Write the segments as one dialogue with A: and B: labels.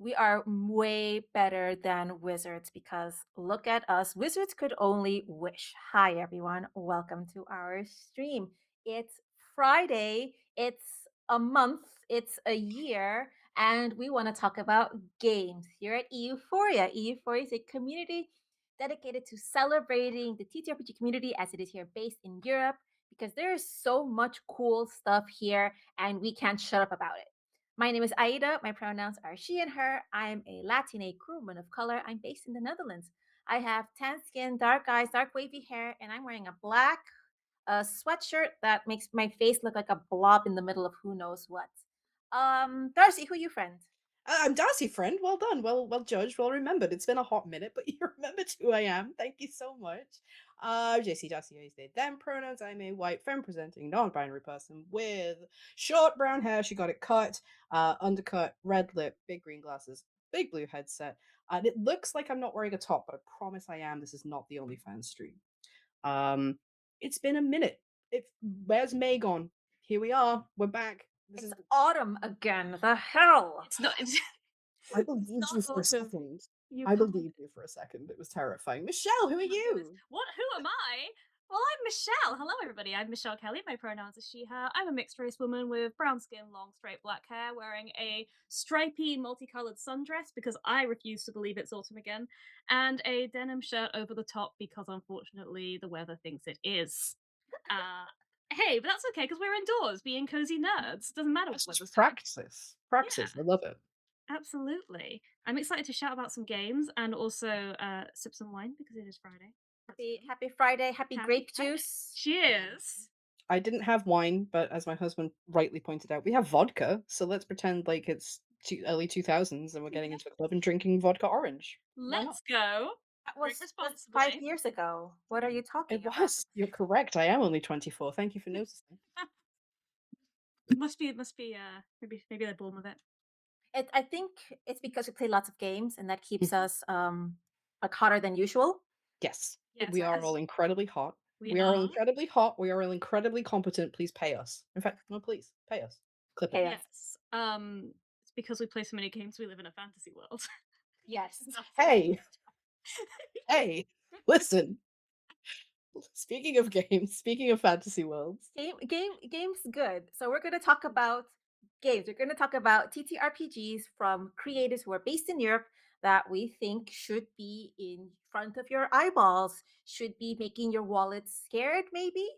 A: we are way better than wizards because look at us. Wizards could only wish. Hi, everyone. Welcome to our stream. It's Friday, it's a month, it's a year, and we want to talk about games here at Euphoria. Euphoria is a community dedicated to celebrating the TTRPG community as it is here based in Europe because there is so much cool stuff here and we can't shut up about it. My name is Aida. My pronouns are she and her. I'm a Latina crewwoman of color. I'm based in the Netherlands. I have tan skin, dark eyes, dark wavy hair, and I'm wearing a black sweatshirt that makes my face look like a blob in the middle of who knows what. Darcy, who you friend?
B: I'm Darcy, friend. Well done. Well judged. Well remembered. It's been a hot minute, but you remembered who I am. Thank you so much. JC Darcy is they them pronouns. I'm a white femme presenting non-binary person with short brown hair. She got it cut, undercut, red lip, big green glasses, big blue headset. And it looks like I'm not wearing a top, but I promise I am. This is not the OnlyFans stream. Um, it's been a minute. Where's May gone? Here we are. We're back. This
A: It's
B: is
A: autumn again. The hell?
C: It's not. It's,
B: I
C: it's
B: believed
C: not
B: you for a
C: autumn.
B: second.
C: You
B: I
C: can't.
B: believed you for a second. It was terrifying. Michelle, who are
C: Oh my goodness.
B: you?
C: What? Who am I? Well, I'm Michelle. Hello, everybody. I'm Michelle Kelly. My pronouns are she/her. I'm a mixed race woman with brown skin, long, straight black hair, wearing a stripy, multicolored sundress because I refuse to believe it's autumn again, and a denim shirt over the top because unfortunately the weather thinks it is. Uh, hey, but that's okay because we're indoors being cozy nerds. Doesn't matter what
B: That's just
C: weather's doing.
B: practice.
C: Yeah.
B: Practice. I love it.
C: Absolutely. I'm excited to shout about some games and also sip some wine because it is Friday. Absolutely.
A: Happy Friday. Happy
C: Happy
A: grape
C: Friday.
A: juice.
C: Cheers.
B: I didn't have wine, but as my husband rightly pointed out, we have vodka. So let's pretend like it's early 2000s and we're getting
C: Yes.
B: into a club and drinking vodka orange. Why not?
C: Let's go.
A: That
C: Drink
A: was 5
C: responsibly.
A: years ago. What are you
B: It
A: talking about?
B: was. You're correct. I am only 24. Thank you for noticing.
C: Must be maybe they're born with it.
A: I think it's because we play lots of games and that keeps
B: Mhm.
A: us like hotter than usual.
B: Yes.
C: Yes,
B: We are
C: as
B: all incredibly hot.
C: we
B: We are all
C: are.
B: incredibly hot. We are all incredibly competent. Please pay us. In fact, no, please pay us. Clip it.
A: Chaos.
C: Yes. It's because we play so many games we live in a fantasy world.
A: Yes.
C: That's why.
B: Hey, hey, listen. Speaking of games, speaking of fantasy worlds,
A: Game's good. So we're gonna talk about games. We're gonna talk about TTRPGs from creators who are based in Europe that we think should be in front of your eyeballs, should be making your wallet scared, maybe.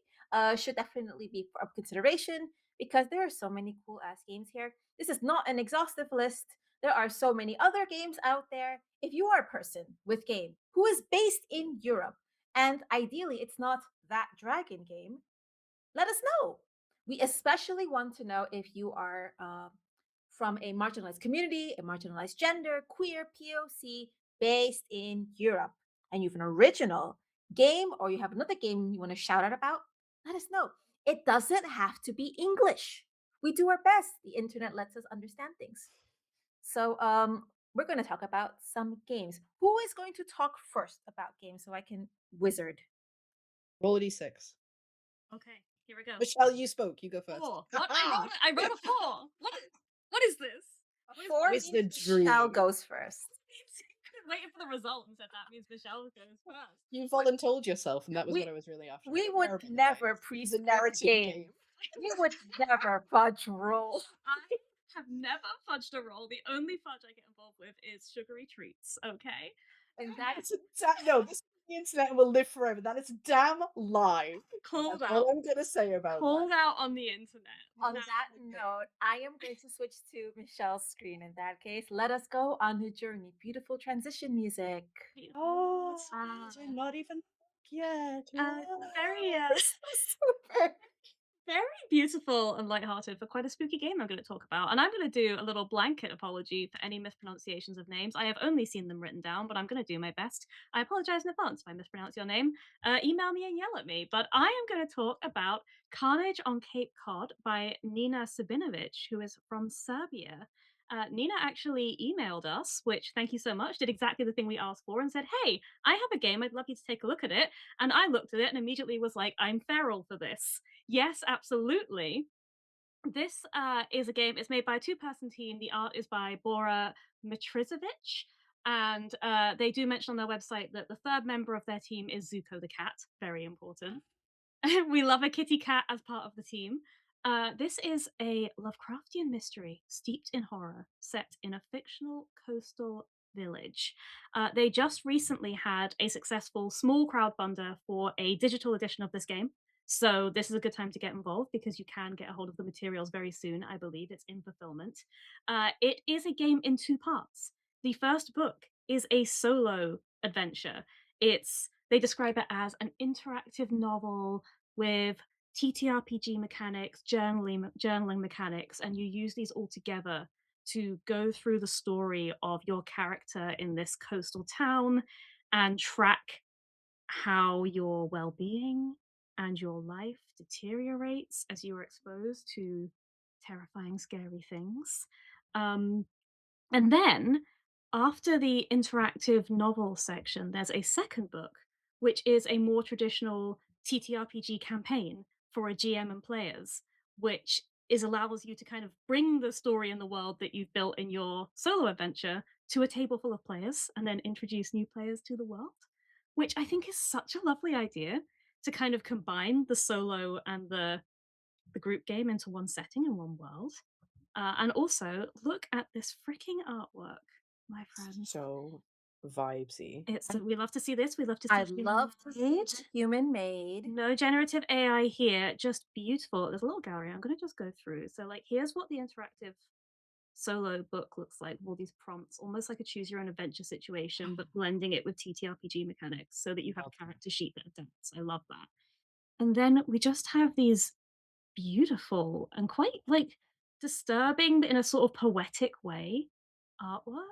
A: Should definitely be of consideration because there are so many cool ass games here. This is not an exhaustive list. There are so many other games out there. If you are a person with game who is based in Europe, and ideally it's not that dragon game, let us know. We especially want to know if you are from a marginalized community, a marginalized gender, queer, POC, based in Europe, and you have an original game or you have another game you want to shout out about, let us know. It doesn't have to be English. We do our best. The internet lets us understand things. So we're going to talk about some games. Who is going to talk first about games so I can wizard?
B: roll a d6.
C: Okay, here we go.
B: Michelle, you spoke. You go first.
C: Four. What? I wrote a four. What is this? What is
A: Four
B: With
A: means
B: the
A: Michelle
B: dream.
A: goes first.
C: waiting for the result and said that means Michelle goes first.
B: You voluntold yourself, and that was what
A: We
B: I was really after. I
A: we
B: don't
A: would
B: care about the
A: never
B: dice. This is a
A: pre-script
B: narrative
A: game.
B: game.
A: We would never fudge roll.
C: I have never fudged a roll. The only fudge I get involved with is sugary treats. Okay,
A: And that
B: It's a no, this the internet will live forever. That is a damn lie.
C: called
B: That's
C: out,
B: all I'm gonna say about that.
C: called out on the internet.
A: on
C: Now,
A: that note, I am going to switch to Michelle's screen in that case. Let us go on the journey. Beautiful transition music.
B: Oh,
A: Ah,
B: we're not even yet.
C: uh, very
A: it's so super.
C: very beautiful and lighthearted for quite a spooky game I'm going to talk about. And I'm going to do a little blanket apology for any mispronunciations of names. I have only seen them written down, but I'm going to do my best. I apologize in advance if I mispronounce your name. Email me and yell at me. But I am going to talk about Carnage on Cape Cod by Nina Sabinovic, who is from Serbia. Nina actually emailed us, which thank you so much, did exactly the thing we asked for and said, "Hey, I have a game. I'd love you to take a look at it." And I looked at it and immediately was like, "I'm feral for this." Yes, absolutely. This is a game. It's made by a two-person team. The art is by Bora Mitrizovic. And they do mention on their website that the third member of their team is Zuko the cat. Very important. We love a kitty cat as part of the team. This is a Lovecraftian mystery steeped in horror, set in a fictional coastal village. They just recently had a successful small crowdfunder for a digital edition of this game. So, this is a good time to get involved because you can get a hold of the materials very soon. I believe it's in fulfillment. It is a game in two parts. The first book is a solo adventure. They describe it as an interactive novel with TTRPG mechanics, journaling mechanics, and you use these all together to go through the story of your character in this coastal town and track how your well-being and your life deteriorates as you are exposed to terrifying, scary things. Um, and then, after the interactive novel section, there's a second book, which is a more traditional TTRPG campaign for a GM and players, which is allows you to kind of bring the story and the world that you've built in your solo adventure to a table full of players and then introduce new players to the world, which I think is such a lovely idea to kind of combine the solo and the group game into one setting and one world. And also, look at this freaking artwork, my friends.
B: So vibesy.
C: It's
A: And
C: we love to see this. We love to
A: I
C: see
A: love
C: human
A: to see
C: made.
A: the human made.
C: No generative AI here, just beautiful. There's a little gallery. I'm going to just go through. So, like, here's what the interactive solo book looks like with all these prompts, almost like a choose your own adventure situation, but blending it with TTRPG mechanics so that you have
B: Love
C: a character sheet that adapts. I love that. And then we just have these beautiful and quite like disturbing but in a sort of poetic way artwork,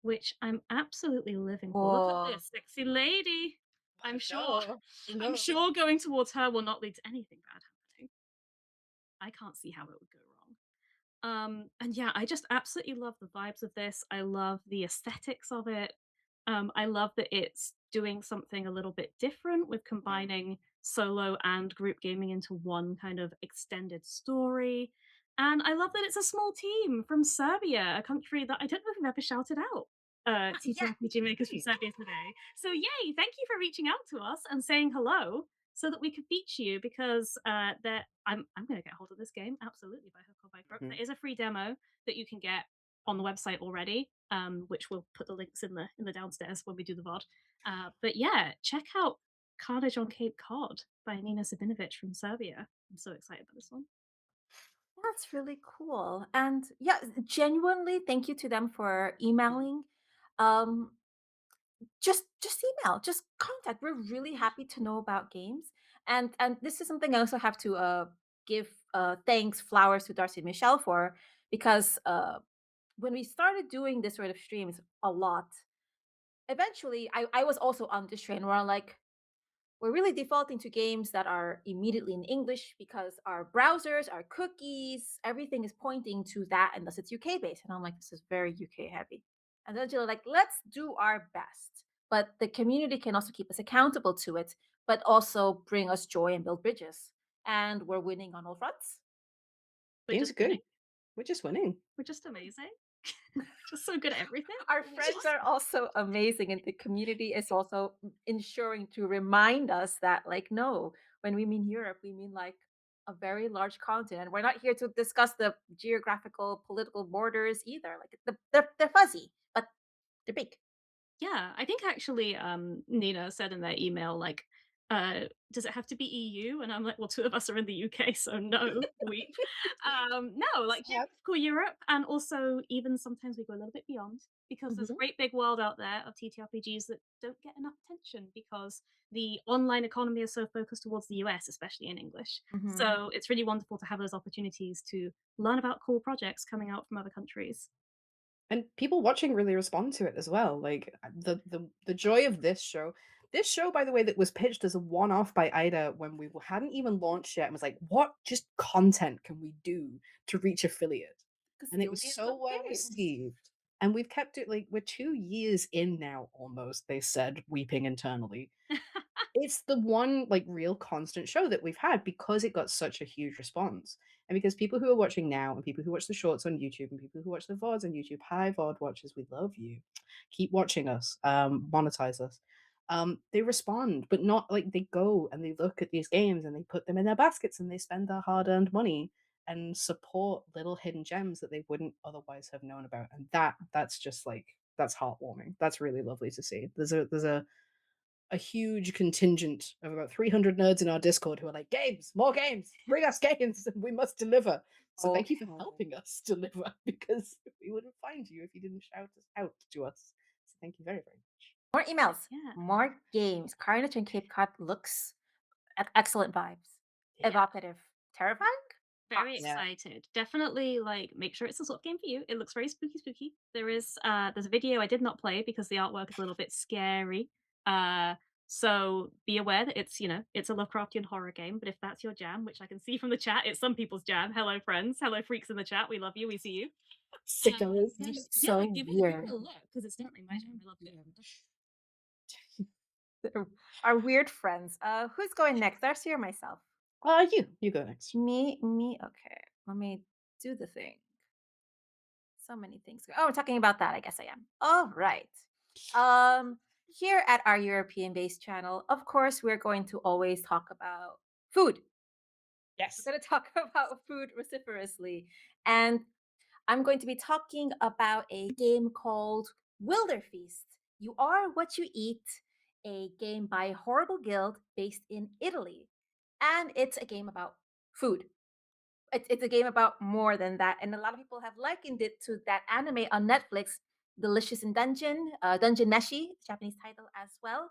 C: which I'm absolutely living for. Look at
A: Oh,
C: this sexy lady. I'm
B: I
C: sure
B: know. I
C: I'm
B: know.
C: sure going towards her will not lead to anything bad happening. I can't see how it would go wrong. And yeah, I just absolutely love the vibes of this. I love the aesthetics of it. I love that it's doing something a little bit different with combining solo and group gaming into one kind of extended story. And I love that it's a small team from Serbia, a country that I don't know if we've ever shouted out.
A: yeah.
C: TTRPG makers from
B: Hey,
C: Serbia today. So yay, thank you for reaching out to us and saying hello so that we could feature you because I'm going to get hold of this game absolutely by hook or by crook.
B: mhm.
C: There is a free demo that you can get on the website already, which we'll put the links in the downstairs when we do the VOD. But yeah, check out Carnage on Cape Cod by Nina Sabinovic from Serbia. I'm so excited about this one.
A: That's really cool. And yeah, genuinely thank you to them for emailing. Um, just email, just contact. We're really happy to know about games. And this is something I also have to give thanks, flowers to Darcy and Michelle for, because when we started doing this sort of streams a lot, eventually I was also on this train where I'm like, we're really defaulting to games that are immediately in English because our browsers, our cookies, everything is pointing to that unless it's UK based. And I'm like, this is very UK heavy. And then you're like, let's do our best. But the community can also keep us accountable to it, but also bring us joy and build bridges. And we're winning on all fronts.
C: We're
B: Game's
C: just winning.
B: good. We're just winning.
C: We're just amazing. Just so good at everything.
A: Our
C: Oh my god.
A: friends are also amazing, and the community is also ensuring to remind us that, like, no, when we mean Europe, we mean like a very large continent. We're not here to discuss the geographical, political borders either. Like, they're fuzzy, but they're big.
C: Yeah, I think actually, Nina said in their email, like, "Does it have to be EU?" And I'm like, "Well, two of us are in the UK, so no, weep." No, like
B: Sad.
C: geographical Europe, and also even sometimes we go a little bit beyond because there's a
A: Mhm,
C: great big world out there of TTRPGs that don't get enough attention because the online economy is so focused towards the US, especially in English.
A: mhm.
C: So it's really wonderful to have those opportunities to learn about cool projects coming out from other countries.
B: And people watching really respond to it as well. Like the joy of this show. This show, by the way, that was pitched as a one-off by Ida when we hadn't even launched yet, and was like, "What just content can we do to reach affiliate?" And it was
A: Gazillions
B: so
A: of
B: well
A: games.
B: received. And we've kept it like we're 2 years in now, almost. They said, weeping internally. It's the one like real constant show that we've had because it got such a huge response. And because people who are watching now and people who watch the shorts on YouTube and people who watch the VODs on YouTube, hi VOD watchers, we love you. Keep watching us, monetize us. They respond, but not like they go and they look at these games and they put them in their baskets and they spend their hard-earned money and support little hidden gems that they wouldn't otherwise have known about. And that's just like that's heartwarming. That's really lovely to see. There's a huge contingent of about 300 nerds in our Discord who are like, games, more games, bring us games, and we must deliver. So thank you for
A: Okay.
B: helping us deliver because we wouldn't find you if you didn't shout us out to us. So thank you very, very much.
A: More emails,
C: Yeah.
A: more games. Carnage and Cape Cod looks excellent vibes,
B: Yeah.
A: evocative, terrifying.
C: Very
A: Thoughts?
B: Yeah.
C: excited. Definitely like make sure it's the sort of game for you. It looks very spooky spooky. There's a video I did not play because the artwork is a little bit scary. Uh so be aware that it's, it's a Lovecraftian horror game, but if that's your jam, which I can see from the chat, it's some people's jam. Hello friends, hello freaks in the chat. We love you, we see you.
B: Sickos.
C: Then yeah,
A: So
C: give it
A: weird.
C: a look because it's definitely my jam. I love it.
A: Our weird friends. Who's going next? Darcy or myself?
B: You go next.
A: Me. Okay. Let me do the thing. So many things. Oh, we're talking about that. I guess I am. All right. Here at our European-based channel, of course, we're going to always talk about food.
B: Yes.
A: We're going to talk about food vociferously, and I'm going to be talking about a game called Wilderfeast. You are what you eat, a game by Horrible Guild based in Italy, and it's a game about food. It's a game about more than that, and a lot of people have likened it to that anime on Netflix, Delicious in Dungeon, Dungeon Meshi, Japanese title as well.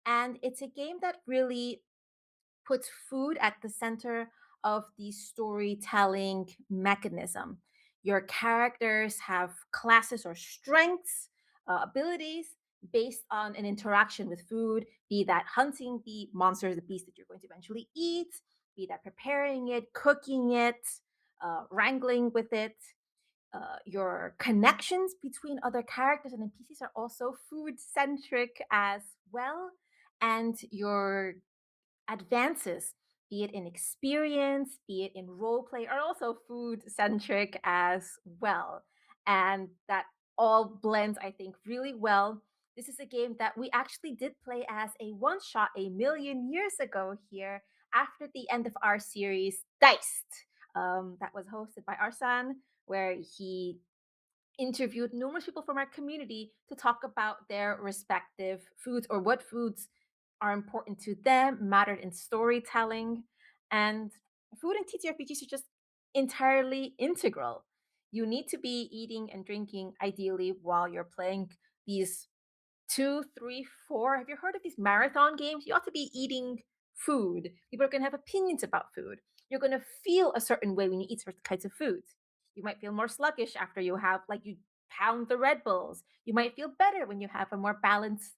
A: And it's a game that really puts food at the center of the storytelling mechanism. Your characters have classes or strengths, abilities based on an interaction with food, be that hunting the monster, the beast that you're going to eventually eat, be that preparing it, cooking it, wrangling with it. Your connections between other characters and NPCs are also food centric as well. And your advances, be it in experience, be it in role play, are also food centric as well. And that all blends, I think, really well. This is a game that we actually did play as a one shot a million years ago here after the end of our series, Diced. That was hosted by Arsan, where he interviewed numerous people from our community to talk about their respective foods or what foods are important to them, mattered in storytelling. And food and TTRPGs are just entirely integral. You need to be eating and drinking ideally while you're playing these two, three, four. Have you heard of these marathon games? You ought to be eating food. People are going to have opinions about food. You're going to feel a certain way when you eat certain kinds of foods. You might feel more sluggish after you have, like, you pound the Red Bulls. You might feel better when you have a more balanced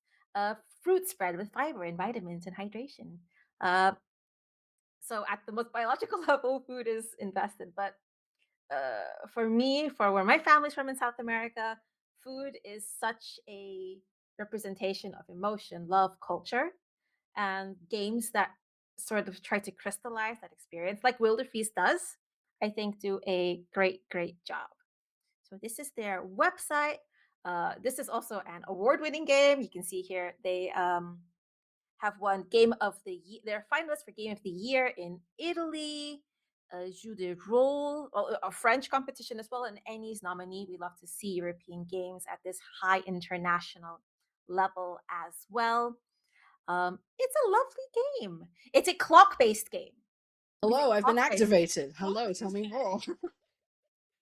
A: fruit spread with fiber and vitamins and hydration. Uh, so, at the most biological level, food is invested. But for me, for where my family's from in South America, food is such a representation of emotion, love, culture, and games that sort of try to crystallize that experience, like Wilderfeast does, I think do a great job. So this is their website. This is also an award-winning game. You can see here they have won Game of the Year. They're finalists for Game of the Year in Italy, Jeu de Rôle, a French competition as well, and Annie's nominee. We love to see European games at this high international level as well. It's a lovely game. It's a clock-based game. It's a
B: Hello, I've been
A: clock-based.
B: activated. Hello, tell me more.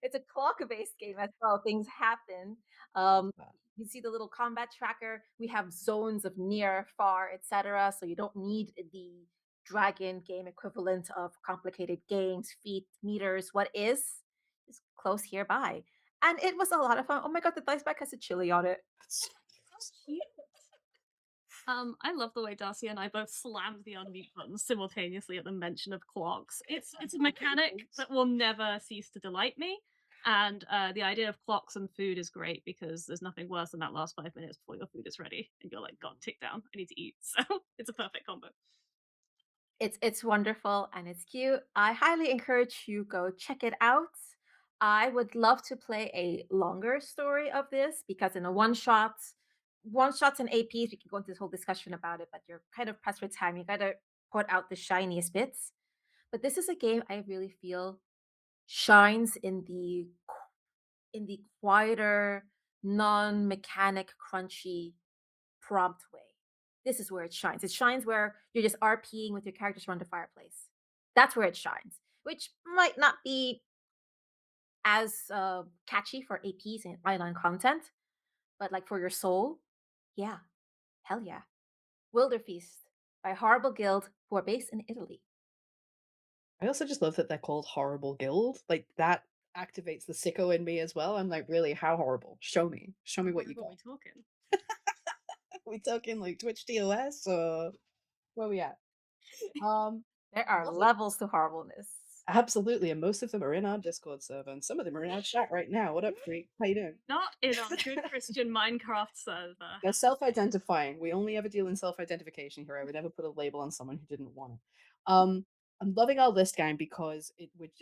A: It's a clock-based game as well. Things happen.
B: Love
A: Um,
B: that.
A: you see the little combat tracker. We have zones of near, far, etc. So you don't need the dragon game equivalent of complicated games, feet, meters. What is close hereby. And it was a lot of fun. Oh my god, the dice bag has a chili on it.
B: That's
C: So cute. I love the way Darcy and I both slammed the unmute button simultaneously at the mention of clocks. It's a mechanic that will never cease to delight me. And the idea of clocks and food is great because there's nothing worse than that last 5 minutes before your food is ready and you're like, God, tick down, I need to eat. So it's a perfect combo.
A: It's wonderful and it's cute. I highly encourage you go check it out. I would love to play a longer story of this because in a one shots and APs, we can go into this whole discussion about it, but you're kind of pressed for time. You gotta put out the shiniest bits. But this is a game I really feel shines in the quieter, non-mechanic, crunchy prompt way. This is where it shines. It shines where you're just RPing with your characters around the fireplace. That's where it shines, which might not be as catchy for APs and island content, but like for your soul, yeah, hell yeah. Wilderfeast by Horrible Guild, who are based in Italy.
B: I also just love that they're called Horrible Guild. Like that activates the sicko in me as well. I'm like, really, how horrible? Show me. Show me
C: How
B: what you
C: horrible are
B: got.
C: we talking?
B: We talking like Twitch TOS or where we at? Um,
A: There are
B: love it.
A: levels to horribleness.
B: Absolutely, and most of them are in our Discord server, and some of them are in our chat right now. What up, freak? How you doing?
C: Not in our good Christian Minecraft server.
B: They're self-identifying. We only ever deal in self-identification here. I would never put a label on someone who didn't want it. I'm loving our list game because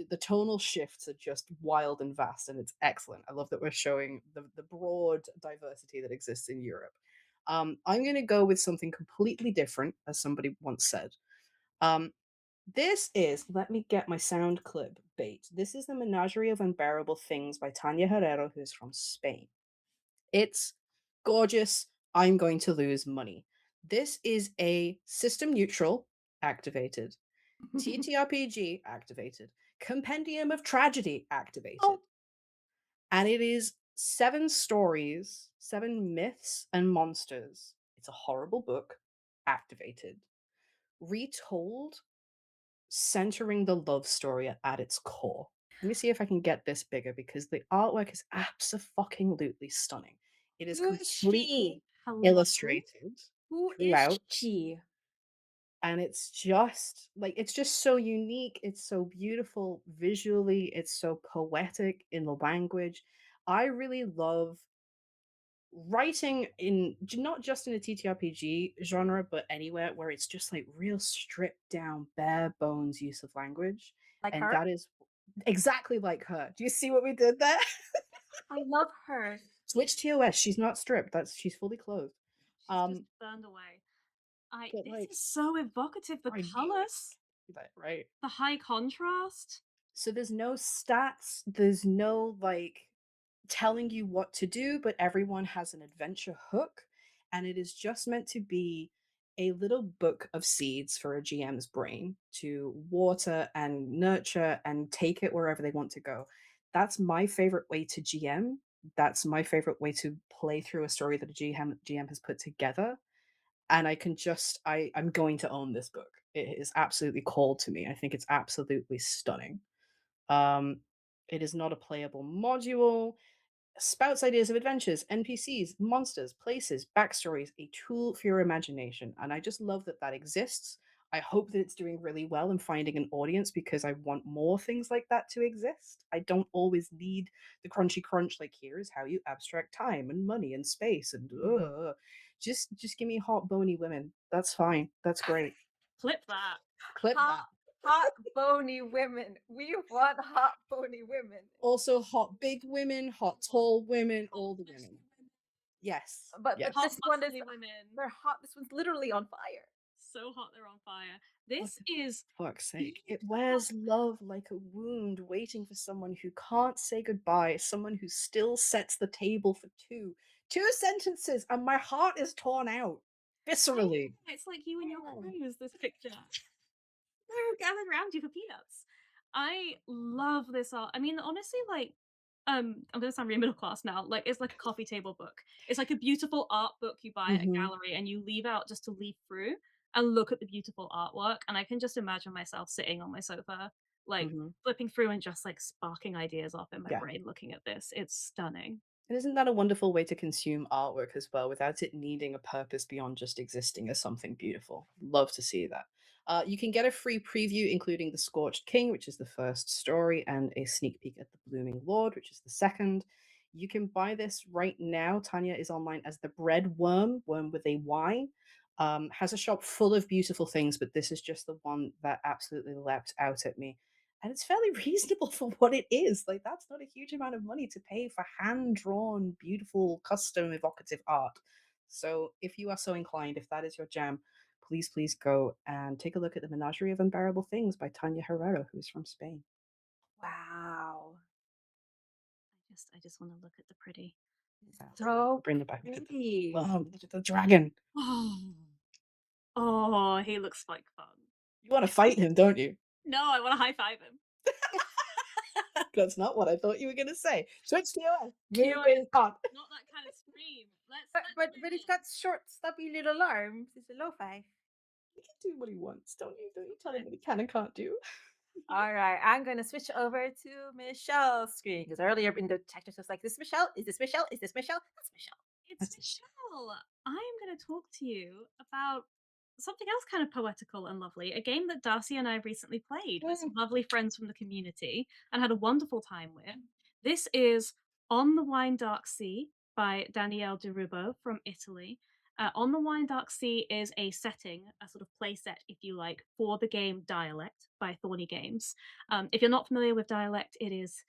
B: the tonal shifts are just wild and vast, and it's excellent. I love that we're showing the broad diversity that exists in Europe. I'm going to go with something completely different, as somebody once said. Um, this is, let me get my sound clip bait. This is the Menagerie of Unbearable Things by Tanya Herrero, who is from Spain. It's gorgeous. I'm going to lose money. This is a system neutral activated, TTRPG activated, Compendium of Tragedy activated.
A: Oh,
B: And it is 7 stories, 7 myths and monsters. It's a horrible book activated, retold, centering the love story at its core. Let me see if I can get this bigger because the artwork is absolutely stunning. It is
A: who is
B: completely
A: she?
C: Hello?
B: illustrated
A: Who is
B: throughout,
A: she?
B: and it's just so unique. It's so beautiful visually. It's so poetic in the language. I really love writing not just in a TTRPG genre, but anywhere where it's just like real stripped down, bare bones use of language.
A: Like
B: And
A: her?
B: that is exactly like her. Do you see what we did there?
A: I love her.
B: Switch TOS. She's not stripped. She's fully clothed.
C: She's just
B: Um,
C: burned away. I
B: but
C: this
B: like
C: is so evocative. The
B: I knew it.
C: colors,
B: That right.
C: the high contrast.
B: So there's no stats, there's no like telling you what to do, but everyone has an adventure hook, and it is just meant to be a little book of seeds for a GM's brain to water and nurture and take it wherever they want to go. That's my favorite way to GM. That's my favorite way to play through a story that a GM has put together. And I'm going to own this book. It is absolutely called to me. I think it's absolutely stunning. Um, it is not a playable module. Spouts ideas of adventures, NPCs, monsters, places, backstories, a tool for your imagination. And I just love that that exists. I hope that it's doing really well and finding an audience because I want more things like that to exist. I don't always need the crunchy crunch, like here's how you abstract time and money and space and just give me hot bony women. That's fine. That's great.
C: Flip that.
B: Clip
A: Hot,
B: that.
A: hot, bony women. We want hot, bony women.
B: Also hot big women, hot tall women, all the women. Yes.
A: But
C: Hot
B: Yes.
A: this one is
C: muscly women.
A: they're hot. This one's literally on fire.
C: So hot they're on fire.
B: What
C: This
B: the
C: is
B: fuck's sake? It
C: beautiful.
B: wears love like a wound, waiting for someone who can't say goodbye, someone who still sets the table for two. 2 sentences, and my heart is torn out. Viscerally.
C: It's like you and your
B: Oh.
C: crews, this picture. They're gathered around you for peanuts. I love this art. I mean, honestly, like, I'm gonna sound really middle class now. Like, it's like a coffee table book. It's like a beautiful art book you buy at a
B: Mhm.
C: gallery and you leave out just to leaf through and look at the beautiful artwork. And I can just imagine myself sitting on my sofa, like
B: Mhm.
C: flipping through and just like sparking ideas off in my
B: Yeah.
C: brain looking at this. It's stunning.
B: And isn't that a wonderful way to consume artwork as well, without it needing a purpose beyond just existing as something beautiful? Love to see that. You can get a free preview, including The Scorched King, which is the first story, and a sneak peek at The Blooming Lord, which is the second. You can buy this right now. Tanya is online as The Bread Worm, worm with a Y. Has a shop full of beautiful things, but this is just the one that absolutely leapt out at me. And it's fairly reasonable for what it is. Like, that's not a huge amount of money to pay for hand drawn, beautiful, custom, evocative art. So, if you are so inclined, if that is your jam, please, please go and take a look at the Menagerie of Unbearable Things by Tanya Herrero, who's from Spain.
A: Wow.
C: I just want to look at the pretty.
B: Yeah,
A: So
B: bring it back.
A: pretty.
B: Look at the dragon.
C: Oh, oh, he looks like fun.
B: You want to fight him, don't you?
C: No, I want to high five him.
B: That's not what I thought you were going to say. Switch to your
C: TOS,
B: moving on.
C: not that kind of scream.
A: But it's got short, stubby little arms. It's a lo-fi.
B: He can do what he wants, don't you? Don't you tell him what he can and can't do.
A: All right, I'm gonna switch over to Michelle's screen because earlier in the text it was like, "This Michelle? Is this Michelle? Is this Michelle? That's Michelle."
C: It's
B: That's
C: Michelle. I am going to talk to you about something else kind of poetical and lovely, a game that Darcy and I recently played with some
A: Mm.
C: lovely friends from the community and had a wonderful time with. This is On the Wine Dark Sea by Danielle De Rubo from Italy. On the Wine Dark Sea is a setting, a sort of play set, if you like, for the game Dialect by Thorny Games. If you're not familiar with Dialect, it is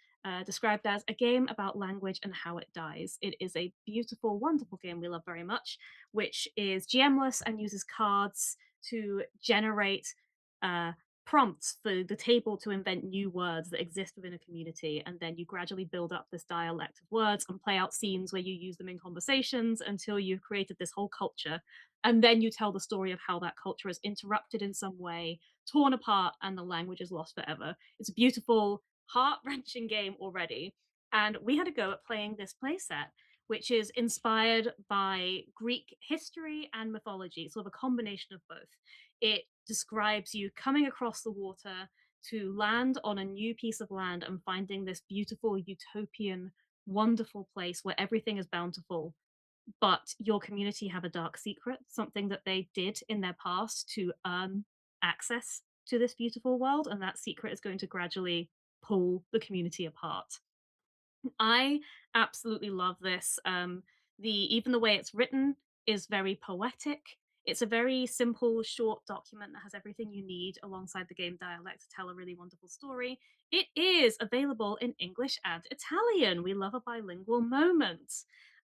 C: described as a game about language and how it dies. It is a beautiful, wonderful game we love very much, which is GMless and uses cards to generate uh, prompts for the table to invent new words that exist within a community. And then you gradually build up this dialect of words and play out scenes where you use them in conversations until you've created this whole culture. And then you tell the story of how that culture is interrupted in some way, torn apart, and the language is lost forever. It's a beautiful, heart wrenching game already. And we had a go at playing this playset, which is inspired by Greek history and mythology, sort of a combination of both. It describes you coming across the water to land on a new piece of land and finding this beautiful, utopian, wonderful place where everything is bountiful. But your community have a dark secret, something that they did in their past to earn access to this beautiful world. And that secret is going to gradually pull the community apart. I absolutely love this. Even the way it's written is very poetic. It's a very simple, short document that has everything you need alongside the game dialect to tell a really wonderful story. It is available in English and Italian. We love a bilingual moment.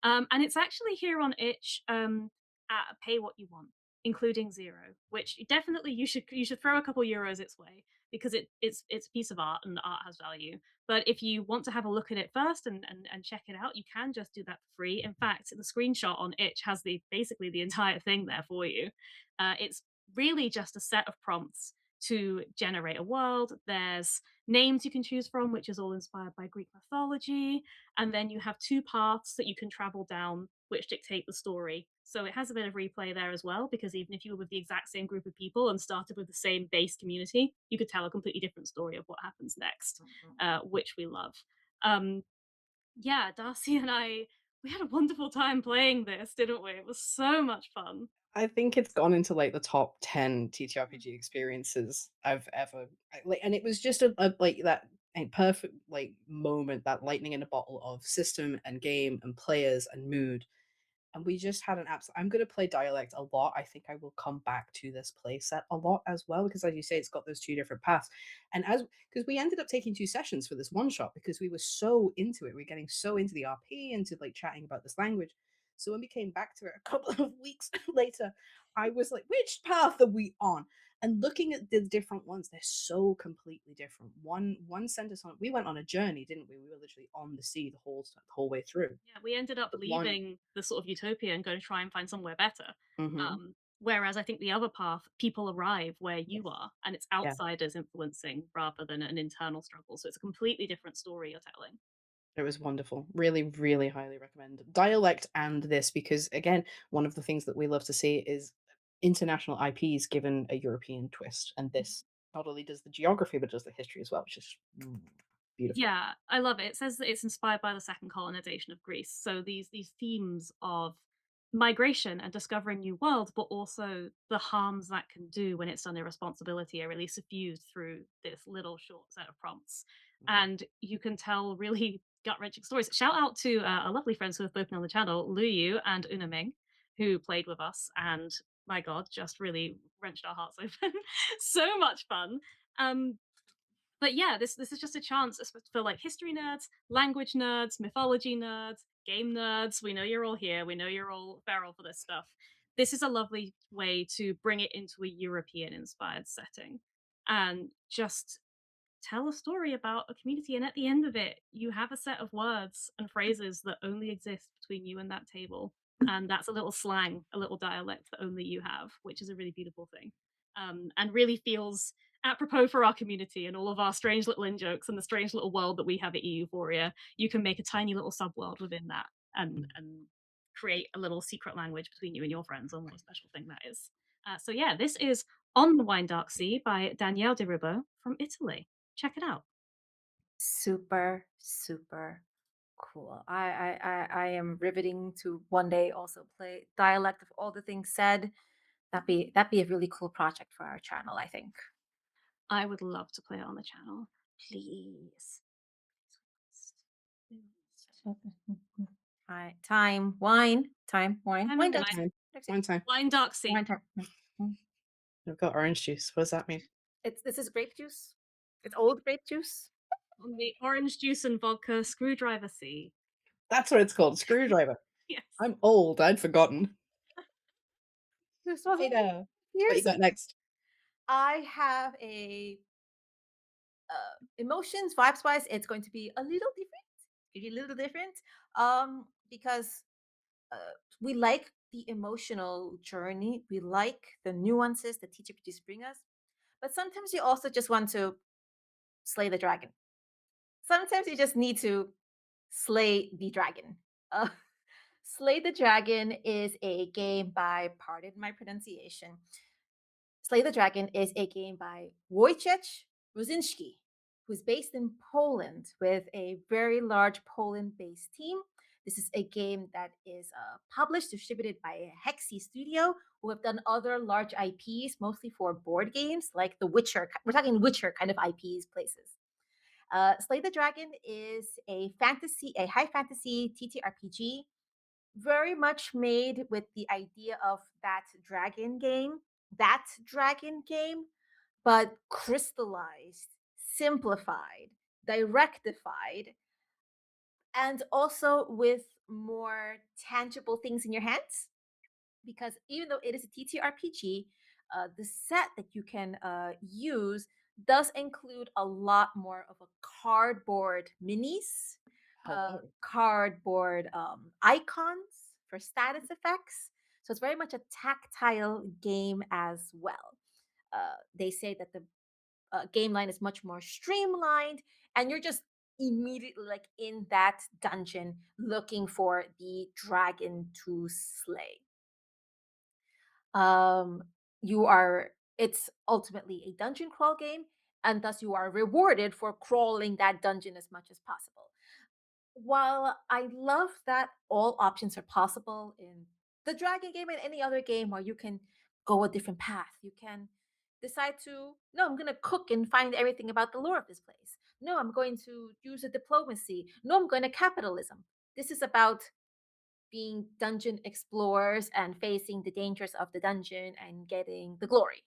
C: And it's actually here on itch at a pay what you want, including zero, which definitely you should throw a couple euros its way because it's a piece of art and art has value. But if you want to have a look at it first and check it out, you can just do that for free. In fact, the screenshot on itch has basically the entire thing there for you. It's really just a set of prompts to generate a world. There's names you can choose from, which is all inspired by Greek mythology. And then you have two paths that you can travel down, which dictate the story. So it has a bit of replay there as well, because even if you were with the exact same group of people and started with the same base community, you could tell a completely different story of what happens next, which we love. Um, yeah, Darcy and I, we had a wonderful time playing this, didn't we? It was so much fun.
B: I think it's gone into like the top 10 TTRPG experiences I've ever like, and it was just like that a perfect like moment, that lightning in a bottle of system and game and players and mood. And we just had an absolute. I'm going to play dialect a lot. I think I will come back to this playset a lot as well because, as you say, it's got those two different paths. And as because we ended up taking two sessions for this one shot because we were so into it, we are getting so into the RP, into like chatting about this language. So when we came back to it a couple of weeks later, I was like, "Which path are we on?" And looking at the different ones, they're so completely different. One sent us on. We went on a journey, didn't we? We were literally on the sea the whole way through.
C: Yeah, we ended up
B: But one.
C: leaving the sort of utopia and going to try and find somewhere better.
B: Mhm.
C: Whereas I think the other path, people arrive where you
B: Yes.
C: are, and it's
B: Yeah.
C: outsiders influencing rather than an internal struggle. So it's a completely different story you're telling.
B: It was wonderful. Really, really highly recommend. Dialect and this because again, one of the things that we love to see is international IPs given a European twist. And this not only does the geography, but does the history as well, which is beautiful.
C: Yeah, I love it. It says that it's inspired by the second colonization of Greece. So these themes of migration and discovering new worlds, but also the harms that can do when it's done irresponsibility are really suffused through this little short set of prompts.
B: Mhm.
C: And you can tell really gut-wrenching stories. Shout out to our lovely friends who have spoken on the channel, Luyu and Unaming, who played with us and my god, just really wrenched our hearts open. So much fun. Um, but yeah, this is just a chance for like history nerds, language nerds, mythology nerds, game nerds. We know you're all here. We know you're all feral for this stuff. This is a lovely way to bring it into a European inspired setting and just tell a story about a community. And at the end of it, you have a set of words and phrases that only exist between you and that table. And that's a little slang, a little dialect that only you have, which is a really beautiful thing. And really feels apropos for our community and all of our strange little in jokes and the strange little world that we have at Euphoria. You can make a tiny little subworld within that and create a little secret language between you and your friends on what a special thing that is. So yeah, this is On the Wine Dark Sea by Danielle de Ribo from Italy. Check it out.
A: Super, super cool. I am riveting to one day also play dialect of all the things said. That'd be a really cool project for our channel, I think.
C: I would love to play it on the channel. Please.
A: All right, time, wine, time, wine,
C: I'm
A: wine
C: in
A: dark.
C: wine.
B: Time. One time.
C: Wine Dark Sea.
A: Wine time. Mm.
B: I've got orange juice. What does that mean?
A: This is grape juice. It's old grape juice.
C: On the orange juice and vodka screwdriver sea.
B: That's what it's called. Screwdriver.
C: Yes.
B: I'm old. I'd forgotten.
A: So
B: Hey there. What you
A: here's
B: got next?
A: I have a emotions vibes wise. It's going to be a little different. Maybe a little different. Because we like the emotional journey. We like the nuances that TTRPGs bring us. But sometimes you also just want to slay the dragon. Sometimes you just need to slay the dragon. Uh, Slay the Dragon is a game by, pardon my pronunciation, Slay the Dragon is a game by Wojciech Rosinski, who's based in Poland with a very large Poland based team. This is a game that is published, distributed by Hexy Studio, who have done other large IPs, mostly for board games like The Witcher. We're talking Witcher kind of IPs places. Slay the Dragon is a high fantasy TTRPG, very much made with the idea of that dragon game, but crystallized, simplified, directified, and also with more tangible things in your hands. Because even though it is a TTRPG, the set that you can use does include a lot more of a cardboard minis,
B: Hello.
A: cardboard icons for status effects. So it's very much a tactile game as well. They say that the game line is much more streamlined, and you're just immediately like in that dungeon looking for the dragon to slay. um you are It's ultimately a dungeon crawl game, and thus you are rewarded for crawling that dungeon as much as possible. While I love that all options are possible in the dragon game and any other game where you can go a different path, you can decide to, no, I'm going to cook and find everything about the lore of this place, no, I'm going to use a diplomacy, no, I'm going to capitalism. This is about being dungeon explorers and facing the dangers of the dungeon and getting the glory,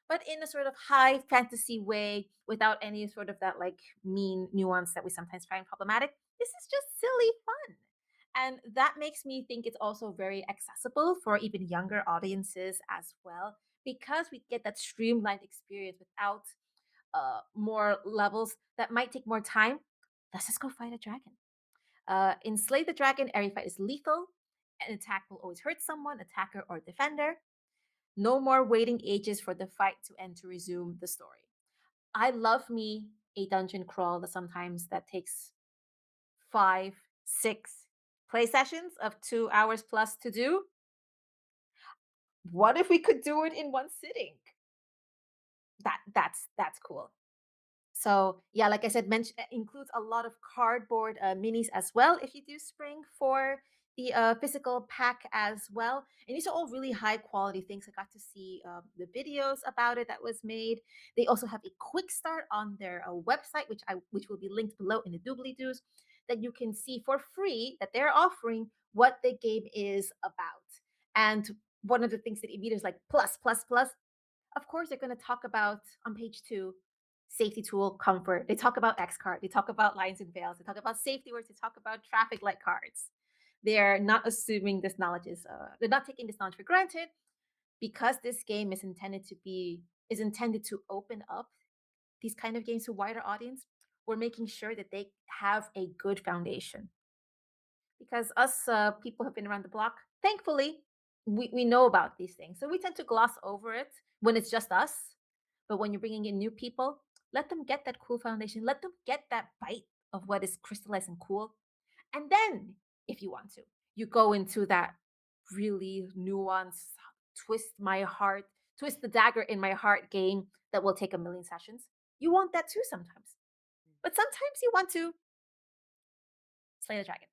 A: but in a sort of high fantasy way without any sort of that like mean nuance that we sometimes find problematic. This is just silly fun. And that makes me think it's also very accessible for even younger audiences as well, because we get that streamlined experience without more levels that might take more time. Let's just go fight a dragon. In Slay the Dragon, every fight is lethal. An attack will always hurt someone, attacker or defender. No more waiting ages for the fight to end to resume the story. I love me a dungeon crawl that sometimes that takes 5, 6 play sessions of 2 hours plus to do. What if we could do it in one sitting? That's cool. So yeah, like I said, includes a lot of cardboard minis as well. If you do spring for the physical pack as well, and these are all really high quality things. I got to see the videos about it that was made. They also have a quick start on their website, which will be linked below in the doobly doos, that you can see for free that they're offering what the game is about. And one of the things that immediately is like plus, plus, plus. Of course, they're going to talk about on page two safety tool comfort. They talk about X card. They talk about lines and veils. They talk about safety words. They talk about traffic light cards. They're not assuming this knowledge is, they're not taking this knowledge for granted because this game is intended to open up these kind of games to a wider audience. We're making sure that they have a good foundation because us people have been around the block. Thankfully, we know about these things. So we tend to gloss over it when it's just us. But when you're bringing in new people, let them get that cool foundation. Let them get that bite of what is crystallized and cool. And then, if you want to, you go into that really nuanced, twist my heart, twist the dagger in my heart game that will take a million sessions. You want that too sometimes. But sometimes you want to slay the dragon.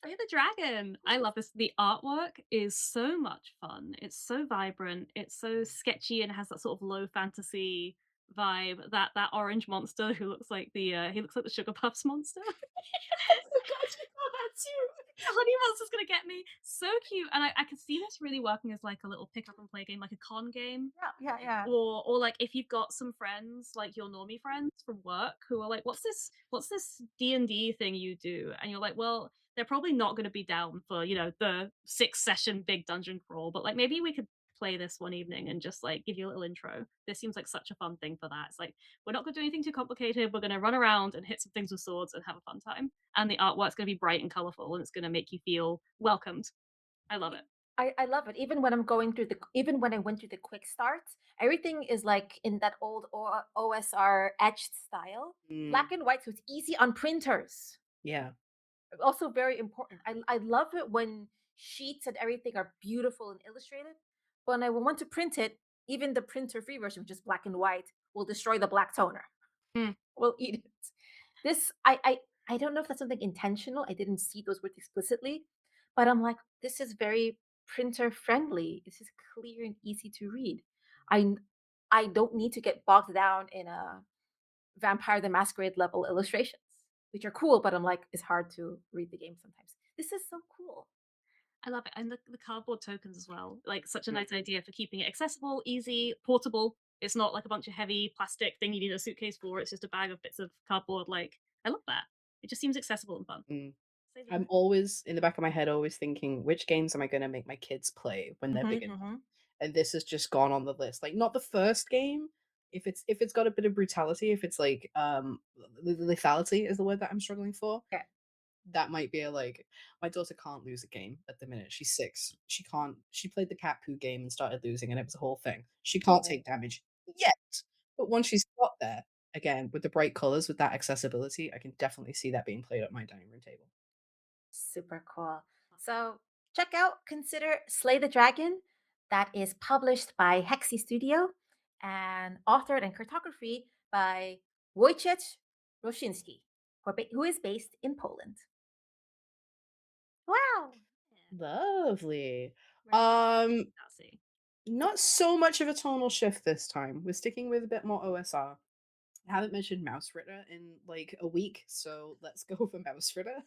C: Play the dragon. I love this. The artwork is so much fun. It's so vibrant. It's so sketchy and has that sort of low fantasy vibe. That orange monster who looks like he looks like the Sugar Puffs monster.
B: I forgot you thought that too.
C: Honey Monster's gonna get me. So cute. And I could see this really working as like a little pick up and play game, like a con game.
A: Yeah, yeah, yeah.
C: Or like if you've got some friends, like your normie friends from work who are like, what's this D&D thing you do? And you're like, well, they're probably not gonna be down for, the 6 session big dungeon crawl, but like maybe we could play this one evening and just like give you a little intro. This seems like such a fun thing for that. It's like we're not gonna do anything too complicated. We're gonna run around and hit some things with swords and have a fun time. And the artwork's gonna be bright and colorful and it's gonna make you feel welcomed. I love it.
A: I love it. Even when I went through the quick start, everything is like in that old OSR etched style,
B: Mm,
A: black and white, so it's easy on printers.
B: yeah.
A: Also very important. I love it when sheets and everything are beautiful and illustrated. But when I want to print it, even the printer free version, which is black and white, will destroy the black toner.
C: Mm.
A: Will eat it. This I don't know if that's something intentional. I didn't see those words explicitly, but I'm like, this is very printer friendly. This is clear and easy to read. I I don't need to get bogged down in a Vampire the Masquerade level illustrations, which are cool, but I'm like, it's hard to read the game sometimes. This is so cool.
C: I love it. And the cardboard tokens as well. Like such a
B: Mm.
C: nice idea for keeping it accessible, easy, portable. It's not like a bunch of heavy plastic thing you need a suitcase for. It's just a bag of bits of cardboard. Like I love that. It just seems accessible and fun.
B: Mm.
C: Save the
B: I'm
C: drag.
B: always in the back of my head, always thinking, which games am I going to make my kids play when they're
A: Hmm,
B: big enough?
A: hmm.
B: And this has just gone on the list. Like, not the first game. If it's got a bit of brutality, if it's like lethality is the word that I'm struggling for.
A: Okay.
B: That might be a like. My daughter can't lose a game at the minute. She's 6. She can't. She played the cat poo game and started losing, and it was a whole thing. She can't
A: Oh,
B: take damage yet, but once she's got there, again with the bright colors, with that accessibility, I can definitely see that being played at my dining room table.
A: super cool. So consider Slay the Dragon. That is published by Hexy Studio and authored and cartography by Wojciech Roshinsky, who is based in Poland. Wow.
C: Yeah.
B: Lovely.
C: Ready for
B: Um,
C: Darcy.
B: Not so much of a tonal shift this time. We're sticking with a bit more OSR. I haven't mentioned Mouse Ritter in like a week, so let's go for Mouse Ritter.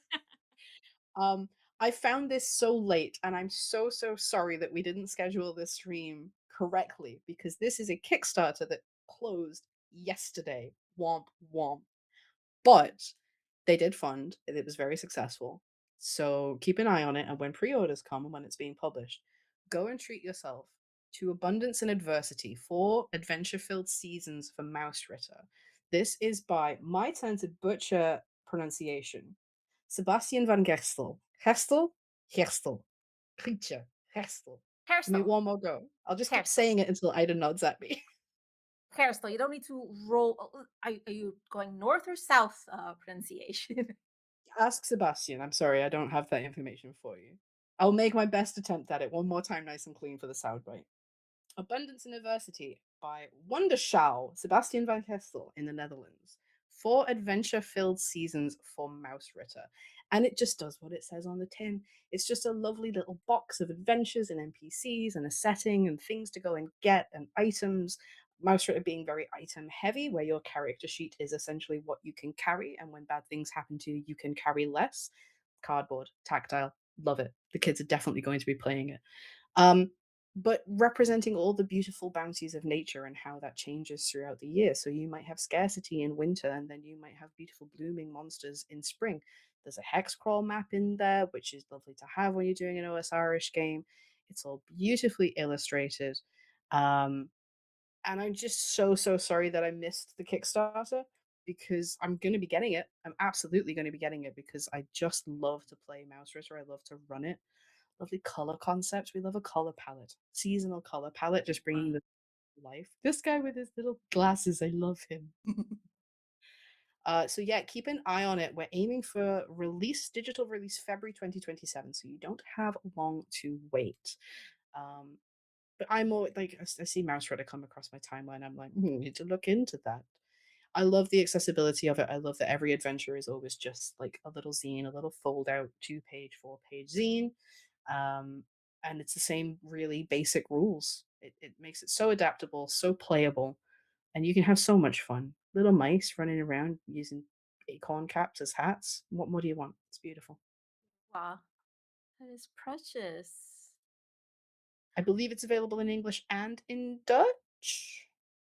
B: Um, I found this so late, and I'm so sorry that we didn't schedule this stream correctly because this is a Kickstarter that closed yesterday. Womp womp. But they did fund, and it was very successful. So keep an eye on it, and when pre-orders come and when it's being published, go and treat yourself to Abundance and Adversity, 4 adventure-filled seasons for Mouse Ritter. This is by my turn to butcher pronunciation. Sebastian van Gerstel. Gerstel? Gerstel. Creature. Gerstel. Give me
A: Hairstyle.
B: one more go. I'll just keep
A: Hairstyle.
B: saying it until Ida nods at me.
A: Hairstyle. You don't need to roll. Are you going north or south pronunciation?
B: Ask Sebastian. I'm sorry, I don't have that information for you. I'll make my best attempt at it one more time, nice and clean for the soundbite. Abundance University by Wonderschau, Sebastian van Kestel in the Netherlands. 4 adventure filled seasons for Mouse Ritter. And it just does what it says on the tin. It's just a lovely little box of adventures and NPCs and a setting and things to go and get and items. Mouse Ritter being very item heavy, where your character sheet is essentially what you can carry, and when bad things happen to you, you can carry less. Cardboard, tactile, love it. The kids are definitely going to be playing it. Um, but representing all the beautiful bounties of nature and how that changes throughout the year. So you might have scarcity in winter, and then you might have beautiful blooming monsters in spring. There's a hex crawl map in there, which is lovely to have when you're doing an OSR-ish game. It's all beautifully illustrated. Um, and I'm just so, so sorry that I missed the Kickstarter because I'm going to be getting it. I'm absolutely going to be getting it because I just love to play Mouse Ritter. I love to run it. Lovely color concept. We love a color palette, seasonal color palette, just bringing the life. This guy with his little glasses, I love him. So yeah, keep an eye on it. We're aiming for digital release February 2027, so you don't have long to wait. Um, but I'm more like I see Mouse Rider come across my timeline. I'm like, need to look into that. I love the accessibility of it. I love that every adventure is always just like a little zine, a little fold out 2-page, 4-page zine. Um, and it's the same really basic rules. It makes it so adaptable, so playable, and you can have so much fun. Little mice running around using acorn caps as hats. What more do you want? It's beautiful.
A: Wow, that is precious.
B: I believe it's available in English and in Dutch.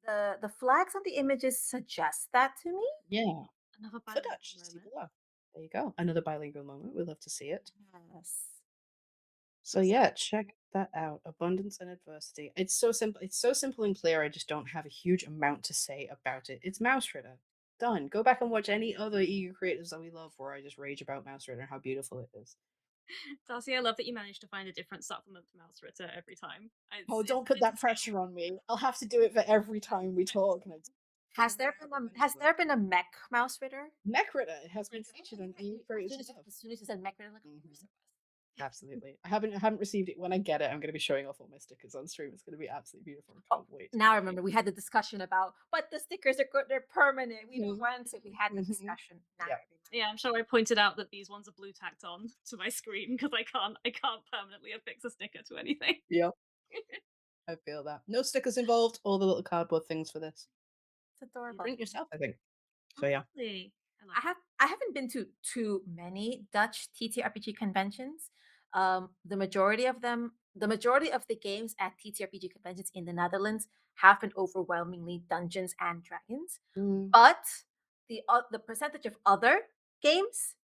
A: The flags on the images suggest that to me.
B: Yeah,
C: Another
B: for
C: bilingual
B: Dutch. See
C: moment.
B: below. There you go. Another bilingual moment. We love to see it.
A: Yes.
B: So yeah, check that out. Abundance and adversity. It's so simple. It's so simple and clear. I just don't have a huge amount to say about it. It's Mouse Ritter. Done. Go back and watch any other EU creators that we love where I just rage about Mouse Ritter and how beautiful it is.
C: Darcy, I love that you managed to find a different supplement to Mouse Ritter every time.
B: Oh,
C: It's
B: don't put
C: it's a
B: that
C: skill.
B: pressure on me. I'll have to do it for every time we talk. And I don't think I ever
A: Has
B: eventually
A: there
B: will.
A: been a mech mouse ritter?
B: Mech Ritter has been
A: Okay,
B: featured on
A: yeah,
B: EU creators love.
A: as soon as you said mech ritter, like of
B: Mhm.
A: course it was.
B: Absolutely. I haven't received it. When I get it, I'm gonna be showing off all my stickers on stream. It's gonna be absolutely beautiful. I
A: Oh,
B: can't wait to
A: now I
B: show you.
A: remember we had the discussion about, but the stickers are good, they're permanent. We don't
B: Mhm,
A: want it. We had the
B: mhm.
A: discussion. Now
B: Yep,
A: I remember.
C: Yeah, I'm sure I pointed out that these ones are blue tacked on to my screen because I can't permanently affix a sticker to anything.
B: yep. I feel that. No stickers involved, all the little cardboard things for this.
A: It's
B: You
A: adorable.
B: bring it yourself, I think.
C: Oh,
B: So yeah.
C: lovely. I love that.
A: I haven't been to too many Dutch TTRPG conventions. The majority of the games at TTRPG conventions in the Netherlands have been overwhelmingly Dungeons and Dragons,
B: Mm,
A: but the percentage of other games,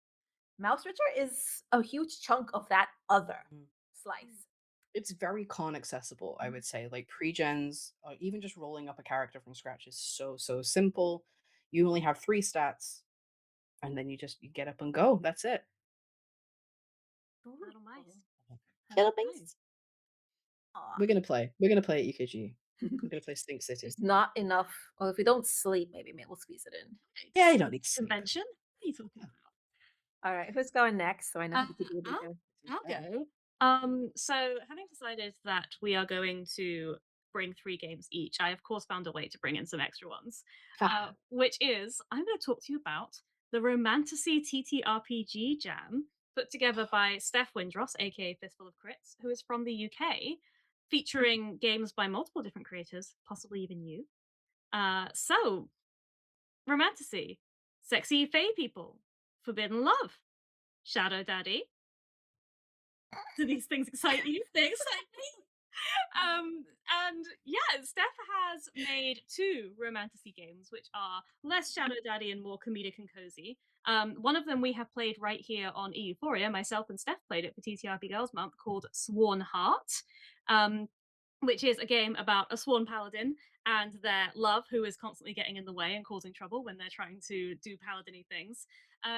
A: Mouse Ritter is a huge chunk of that other
B: mm.
A: slice.
B: It's very con accessible, I would say. Like pre-gens, or even just rolling up a character from scratch is so, so simple. You only have 3 stats, and then you get up and go. That's it.
C: Little mice.
B: Little
C: Perfect time.
B: beast.
A: Aw.
B: We're gonna play at UKG. We're gonna play Stink City.
A: There's not enough. Or if we don't sleep, maybe we'll squeeze it in.
B: Yeah, you don't need to sleep.
C: Convention? What are you talking about?
A: All right, who's going next? So I know
C: Uh,
A: who to do
C: I'll,
A: later.
C: I'll
B: Okay.
C: go. So having decided that we are going to bring 3 games each, I of course found a way to bring in some extra ones,
B: Haha.
C: which is I'm going to talk to you about the Romantasy TTRPG Jam, put together by Steph Windross, aka Fistful of Crits, who is from the UK, featuring games by multiple different creators, possibly even you. So Romantasy, sexy fae people, forbidden love, shadow daddy, do these things excite you? They excite me. And yeah, Steph has made 2 Romantasy games, which are less Shadow Daddy and more comedic and cozy. One of them we have played right here on Euphoria. Myself and Steph played it for TTRP Girls Month, called Sworn Heart. Um, which is a game about a sworn paladin and their love, who is constantly getting in the way and causing trouble when they're trying to do paladiny things.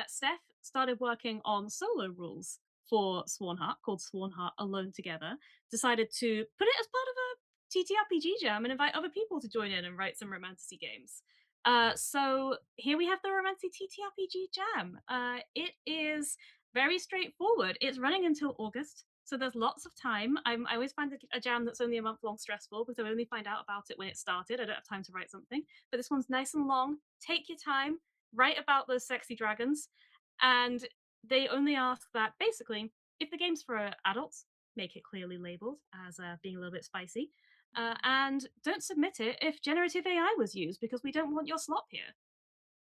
C: Steph started working on solo rules for Sworn Heart, called Sworn Heart Alone Together. Decided to put it as part of a TTRPG jam and invite other people to join in and write some Romantasy games. So here we have the Romantasy TTRPG Jam. It is very straightforward. It's running until August, so there's lots of time. I always find a jam that's only a month long stressful because I only find out about it when it started. I don't have time to write something. But this one's nice and long. Take your time, write about those sexy dragons, and they only ask that basically, if the game's for adults, make it clearly labeled as being a little bit spicy. And don't submit it if generative AI was used because we don't want your slop here.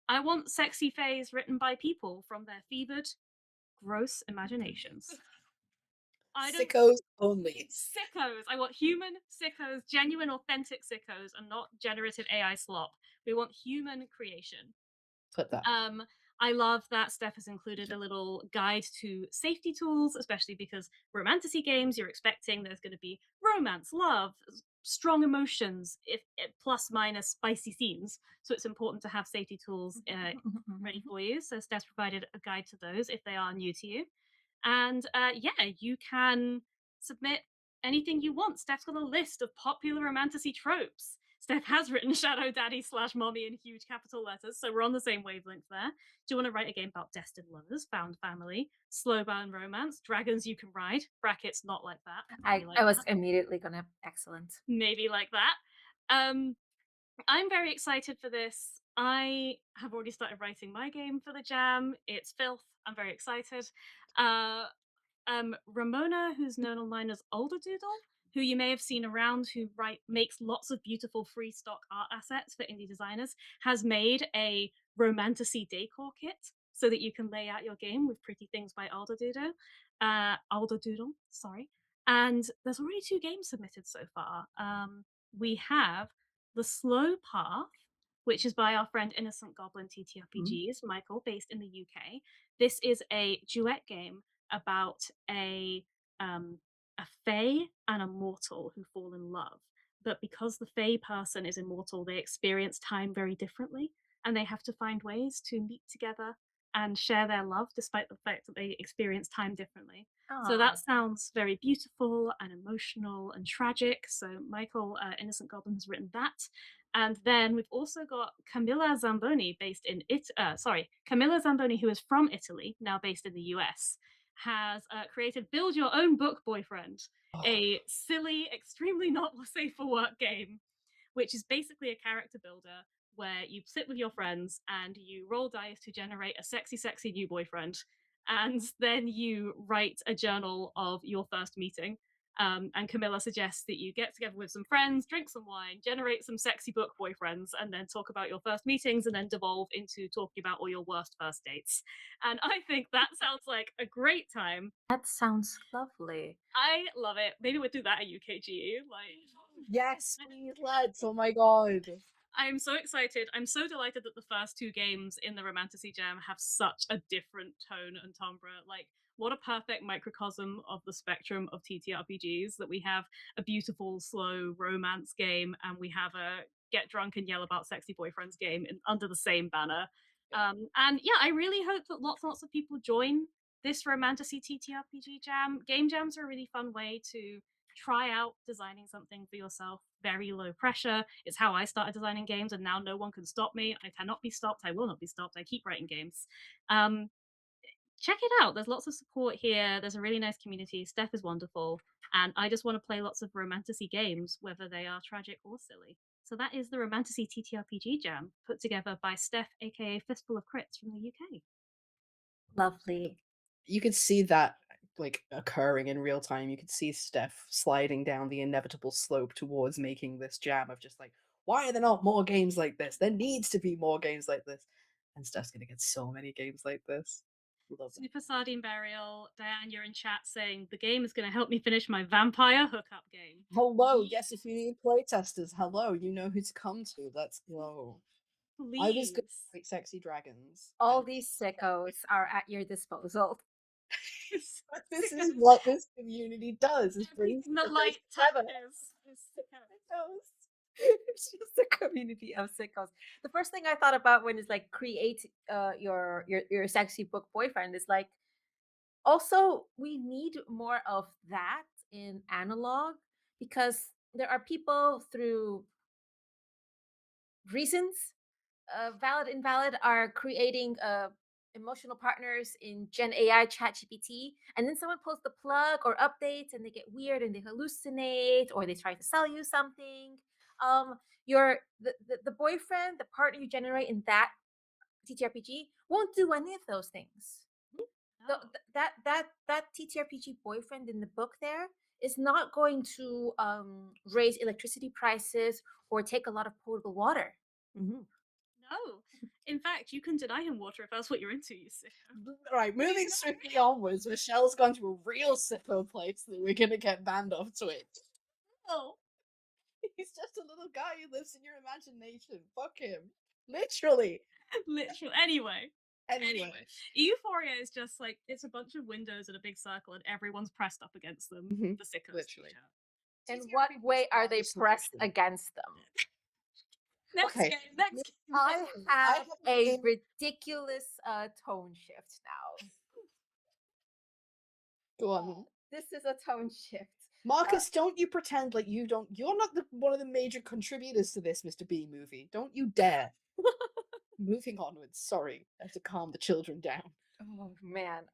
C: I want sexy fays written by people from their fevered, gross imaginations. I don't
B: Sickos only.
C: sickos. I want human sickos, genuine, authentic sickos, and not generative AI slop. We want human creation.
B: Put that.
C: Um, I love that Steph has included a little guide to safety tools, especially because romantasy games, you're expecting there's going to be romance, love, strong emotions, if plus minus spicy scenes. So it's important to have safety tools ready for you. So Steph's provided a guide to those if they are new to you. And yeah, you can submit anything you want. Steph's got a list of popular romantasy tropes. Steph has written Shadow Daddy slash Mommy in huge capital letters, so we're on the same wavelength there. Do you want to write a game about destined lovers, found family, slow burn romance, dragons you can ride, brackets not like that, maybe like
A: I was
C: that,
A: immediately gonna excellent.
C: maybe like that. Um, I'm very excited for this. I have already started writing my game for the jam. It's filth. I'm very excited. Uh, Ramona, who's known online as Older Doodle, who you may have seen around, who makes lots of beautiful free stock art assets for indie designers, has made a romantasy decor kit so that you can lay out your game with pretty things by Alder Doodle, sorry. And there's already 2 games submitted so far. We have The Slow Path, which is by our friend Innocent Goblin TTRPGs, Michael, based in the UK. This is a duet game about um, a fae and a mortal who fall in love. But because the fae person is immortal, they experience time very differently, and they have to find ways to meet together and share their love, despite the fact that they experience time differently. So
A: Oh,
C: that sounds very beautiful and emotional and tragic. So Michael, Innocent Goblin, has written that. And then we've also got Camilla Zamboni, Camilla Zamboni, who is from Italy, now based in the US, has created Build Your Own Book Boyfriend, a silly, extremely not safe for work game, which is basically a character builder where you sit with your friends and you roll dice to generate a sexy, sexy new boyfriend. And then you write a journal of your first meeting. And Camilla suggests that you get together with some friends, drink some wine, generate some sexy book boyfriends, and then talk about your first meetings and then devolve into talking about all your worst first dates. And I think that sounds like a great time.
A: that sounds lovely.
C: I love it. Maybe we'll do that at UKG. Like,
B: Yes, please, let's. Oh my god.
C: I'm so excited. I'm so delighted that the first 2 games in the Romantasy Jam have such a different tone and timbre. Like, what a perfect microcosm of the spectrum of TTRPGs that we have a beautiful, slow romance game and we have a get drunk and yell about sexy boyfriends game under the same banner. And yeah, I really hope that lots and lots of people join this Romantasy TTRPG Jam. Game jams are a really fun way to try out designing something for yourself, very low pressure. It's how I started designing games, and now no one can stop me. I cannot be stopped. I will not be stopped. I keep writing games. Um, Check it out. There's lots of support here. There's a really nice community. Steph is wonderful. And I just want to play lots of romantasy games, whether they are tragic or silly. So that is the Romantasy TTRPG Jam, put together by Steph, aka Fistful of Crits from the UK.
A: Lovely.
B: You could see that like occurring in real time. You could see Steph sliding down the inevitable slope towards making this jam of just like, why are there not more games like this? There needs to be more games like this. And Steph's gonna get so many games like this. Love that.
C: Super Sardine Burial, Diane, you're in chat saying the game is going to help me finish my vampire hookup game.
B: Hello, yes, if you need playtesters, hello, you know who to come to. Let's go. I was good
C: Please.
B: at White Sexy Dragons.
A: All these sickos are at your disposal.
B: This is what this community does. Is brings
C: Everything that light
B: together.
C: touches is
A: Sickos. It's just a community of sickos. The first thing I thought about when it's like create your sexy book boyfriend is like also we need more of that in analog because there are people through reasons, valid invalid, are creating emotional partners in Gen AI Chat GPT, and then someone pulls the plug or updates, and they get weird and they hallucinate or they try to sell you something. The boyfriend, the partner you generate in that TTRPG won't do any of those things.
C: Oh.
A: That TTRPG boyfriend in the book there is not going to raise electricity prices or take a lot of potable water.
C: No, Oh, in fact, you can deny him water if that's what you're into, you see.
B: Right, moving swiftly onwards, Michelle's gone to a real sicko place that we're gonna get banned off Twitch. Oh, he's just a little guy who lives in your imagination. Fuck him. Literally.
C: Literally. Anyway.
B: Anyway.
C: Euphoria is just like, it's a bunch of windows in a big circle and everyone's pressed up against them.
B: Mhm,
C: The sickos
B: literally.
C: feature.
A: In what way are they pressed against them?
C: Next
B: Okay.
C: game, next game.
A: I
B: I
A: have
B: have
A: a
B: a-
A: ridiculous tone shift now.
B: Go on.
A: This is a tone shift.
B: Marcus, don't you pretend like you don't. You're not one of the major contributors to this Mr. B movie. Don't you dare. Moving onwards. Sorry, I have to calm the children down.
A: Oh man,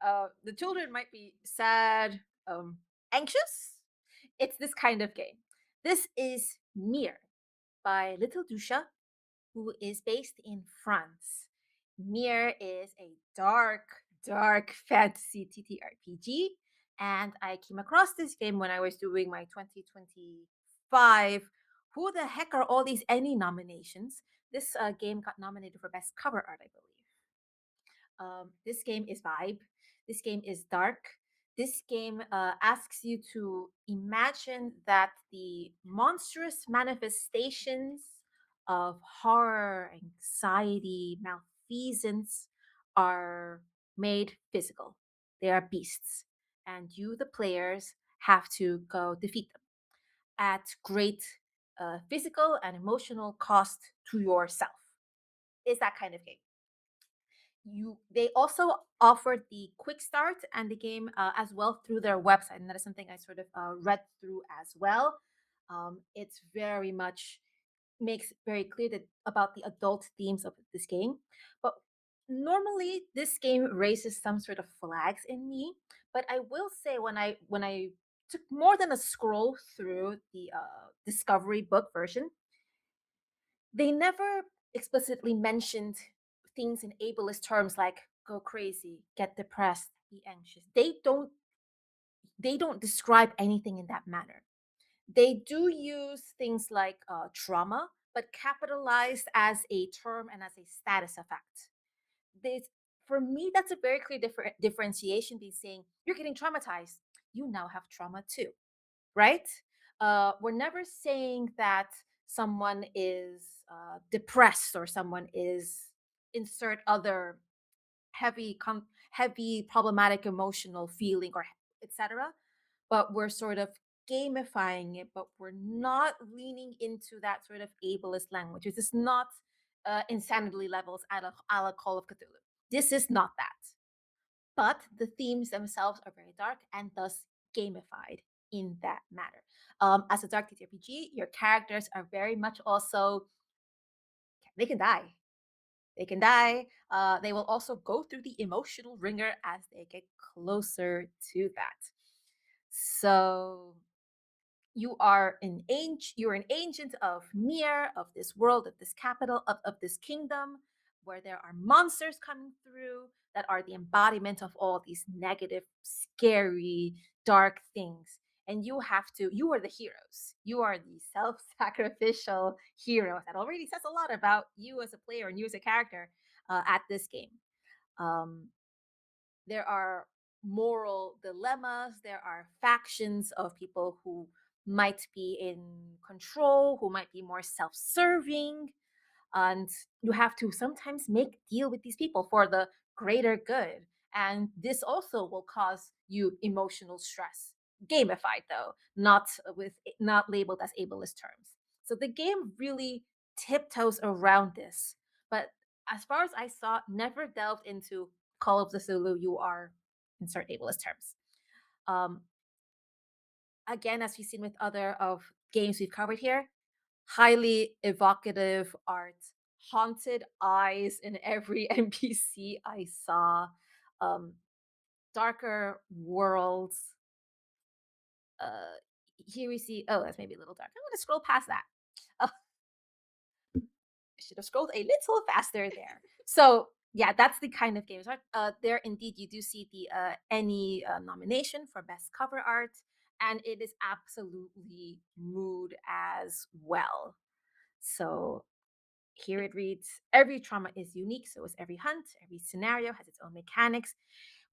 A: the children might be sad, anxious. It's this kind of game. This is Mir by Little Dusha, who is based in France. Mir is a dark fantasy TTRPG, and I came across this game when I was doing my 2025. Who the heck are all these Emmy nominations? This game got nominated for Best Cover Art, I believe. This game is vibe. This game is dark. This game asks you to imagine that the monstrous manifestations of horror, anxiety, malfeasance are made physical. They are beasts. And you, the players, have to go defeat them at great physical and emotional cost to yourself. Is that kind of game. They also offered the quick start and the game as well through their website, and that is something I sort of read through as well. It's very much makes very clear that about the adult themes of this game, but normally this game raises some sort of flags in me. But I will say when I took more than a scroll through the discovery book version, they never explicitly mentioned things in ableist terms like go crazy, get depressed, be anxious. They don't describe anything in that manner. They do use things like trauma, but capitalized as a term and as a status effect. This, for me, that's a very clear differentiation. Be saying you're getting traumatized, you now have trauma too, right? We're never saying that someone is depressed or someone is insert other heavy problematic emotional feeling or etc. But we're sort of gamifying it, but we're not leaning into that sort of ableist language. This is not insanity levels a la Call of Cthulhu. This is not that. But the themes themselves are very dark and thus gamified in that matter. As a dark TTRPG, your characters are very much also, they can die. They can die. They will also go through the emotional ringer as they get closer to that. So you're an agent of Mir, of this world, of this capital, of this kingdom, where there are monsters coming through that are the embodiment of all these negative, scary, dark things. And you are the heroes. You are the self-sacrificial heroes. That already says a lot about you as a player and you as a character at this game. Um, there are moral dilemmas, there are factions of people who might be in control, who might be more self-serving, and you have to sometimes make deal with these people for the greater good. And this also will cause you emotional stress, gamified though, not labeled as ableist terms. So the game really tiptoes around this, but as far as I saw, never delved into Call of the Zulu. You are insert ableist terms. um Again, as we've seen with other of games we've covered here, highly evocative art, haunted eyes in every NPC I saw, um, darker worlds. Uh, Here we see, oh, that's maybe a little dark. I'm going to scroll past that. I should have scrolled a little faster there. So, yeah, that's the kind of games. There, indeed, you do see the any nomination for best cover art, and it is absolutely mood as well. So Here it reads, every trauma is unique, so is every hunt. Every scenario has its own mechanics,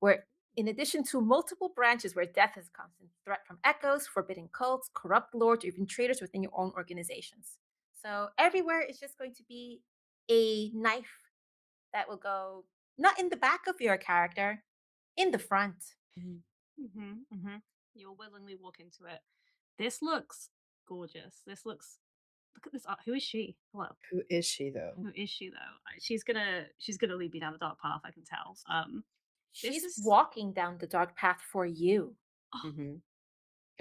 A: where in addition to multiple branches where death is a constant threat from echoes, forbidden cults, corrupt lords, or even traitors within your own organizations. So everywhere is just going to be a knife that will go not in the back of your character, in the front.
B: Mhm.
C: You'll willingly walk into it. This looks gorgeous. This looks. Look at this art. Who is she? Hello.
B: Who is she though?
C: Who is she though? She's gonna lead me down a dark path. I can tell. This
A: She's
C: is.
A: walking down the dark path for you.
C: Oh,
B: Hmm.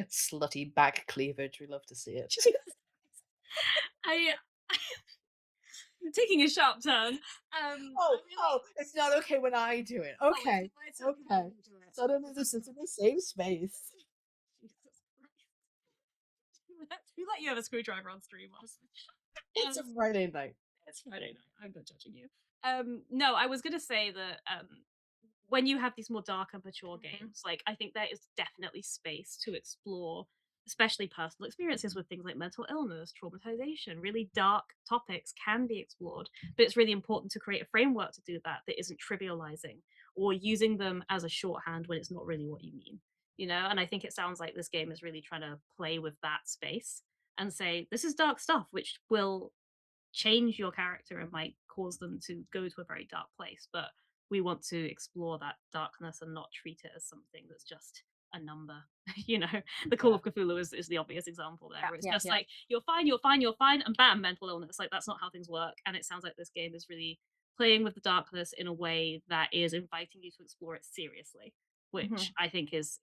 B: Slutty back cleavage. We love to see it.
C: I. I'm taking a sharp turn.
B: Oh,
C: I
B: oh,
C: really.
B: it's not okay when I do it.
C: Oh,
B: Okay,
C: it's okay when
B: okay.
C: you do it.
B: Suddenly this is in the same space.
C: Jesus Christ. We let you have a screwdriver on stream, honestly.
B: It's a
C: Um,
B: Friday night.
C: it's Friday night. I'm not judging you. No, I was gonna say that when you have these more dark and mature
A: Mhm.
C: games, like I think there is definitely space to explore, especially personal experiences with things like mental illness, traumatization. Really dark topics can be explored, but it's really important to create a framework to do that that isn't trivializing or using them as a shorthand when it's not really what you mean. And I think it sounds like this game is really trying to play with that space and say this is dark stuff, which will change your character and might cause them to go to a very dark place. But we want to explore that darkness and not treat it as something that's just a number. The Call
B: Yeah.
C: of Cthulhu is the obvious example there,
A: Yeah,
C: where it's
A: yeah,
C: just
A: yeah.
C: like you're fine, you're fine, you're fine, and bam, mental illness. Like that's not how things work. And it sounds like this game is really playing with the darkness in a way that is inviting you to explore it seriously, which
A: Mhm.
C: I think is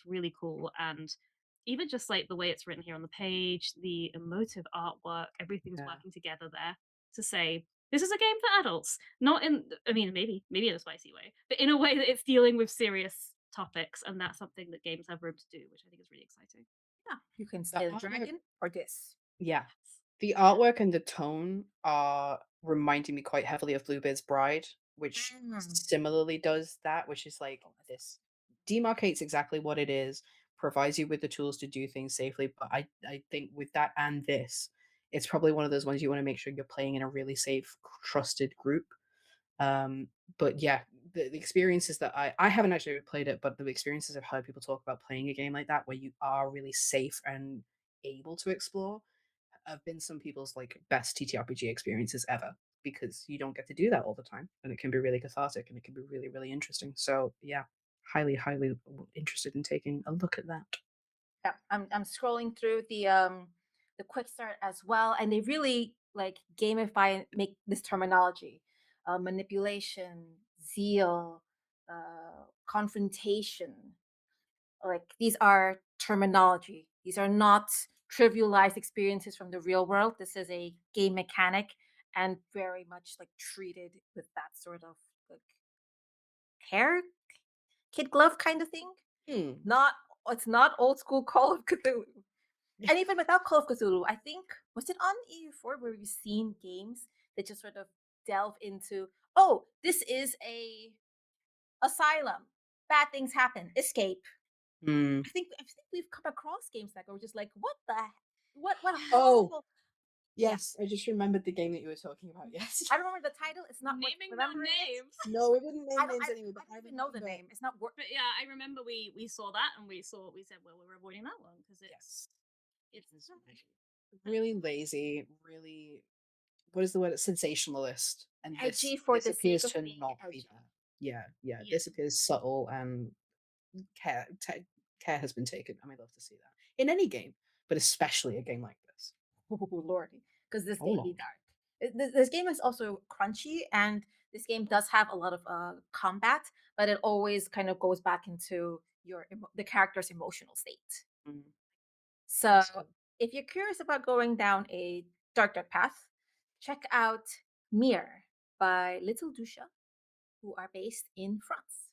C: really cool. And even just like the way it's written here on the page, the emotive artwork, everything's
B: Yeah.
C: working together there to say this is a game for adults. Not in, I mean, maybe in a spicy way, but in a way that it's dealing with serious topics, and that's something that games have room to do, which I think is really exciting.
A: Yeah, you can
B: The
A: slay the
B: artwork,
A: dragon or this.
B: yeah. The artwork and the tone are reminding me quite heavily of Bluebeard's Bride, which
A: Mm.
B: similarly does that, which is like this demarcates exactly what it is, provides you with the tools to do things safely. But I think with that and this, it's probably one of those ones you want to make sure you're playing in a really safe, trusted group. Um, but yeah, the experiences that I haven't actually played it, but the experiences I've heard people talk about playing a game like that where you are really safe and able to explore have been some people's like best TTRPG experiences ever because you don't get to do that all the time, and it can be really cathartic and it can be really really interesting. So yeah, highly interested in taking a look at that.
A: Yeah, I'm scrolling through the quick start as well, and they really like gamify and make this terminology, manipulation, zeal, confrontation. Like these are terminology. These are not trivialized experiences from the real world. This is a game mechanic, and very much like treated with that sort of like care, kid glove kind of thing.
B: Hmm.
A: Not it's not old school Call of Cthulhu. And even without Call of Cthulhu, I think was it on EU4 where we've seen games that just sort of delve into, oh, this is a asylum. Bad things happen. Escape.
B: Hmm.
A: I think we've come across games like we're just like, what
B: Oh
A: horrible. Yeah.
B: yes, I just remembered the game that you were talking about. Yes.
A: I don't remember the title. It's not worth
C: Naming no
A: remembering it.
C: names.
B: No, we wouldn't
A: I
B: name
A: don't
B: names
A: I,
B: anyway, but
A: I
B: I
A: don't even know the
B: remember.
A: name. It's not worth.
C: But yeah, I remember we saw that and we said, well, we're avoiding that one because
B: Yes.
C: it's
B: It's really lazy, really what is the word? Sensationalist. And
A: Edgy
B: this
A: for
B: this
A: the sake
B: appears
A: of
B: to
A: being
B: not be
A: edgy.
B: that. Yeah, yeah.
C: yeah.
B: This appears subtle and care has been taken. And I love to see that. In any game, but especially a game like this.
A: Oh lordy, because this
B: Oh
A: game be
B: Lord.
A: dark. This game is also crunchy, and this game does have a lot of combat, but it always kind of goes back into the character's emotional state.
B: Mm,
A: So,
B: excellent.
A: if you're curious about going down a dark path, check out Mare by Little Dusha, who are based in France.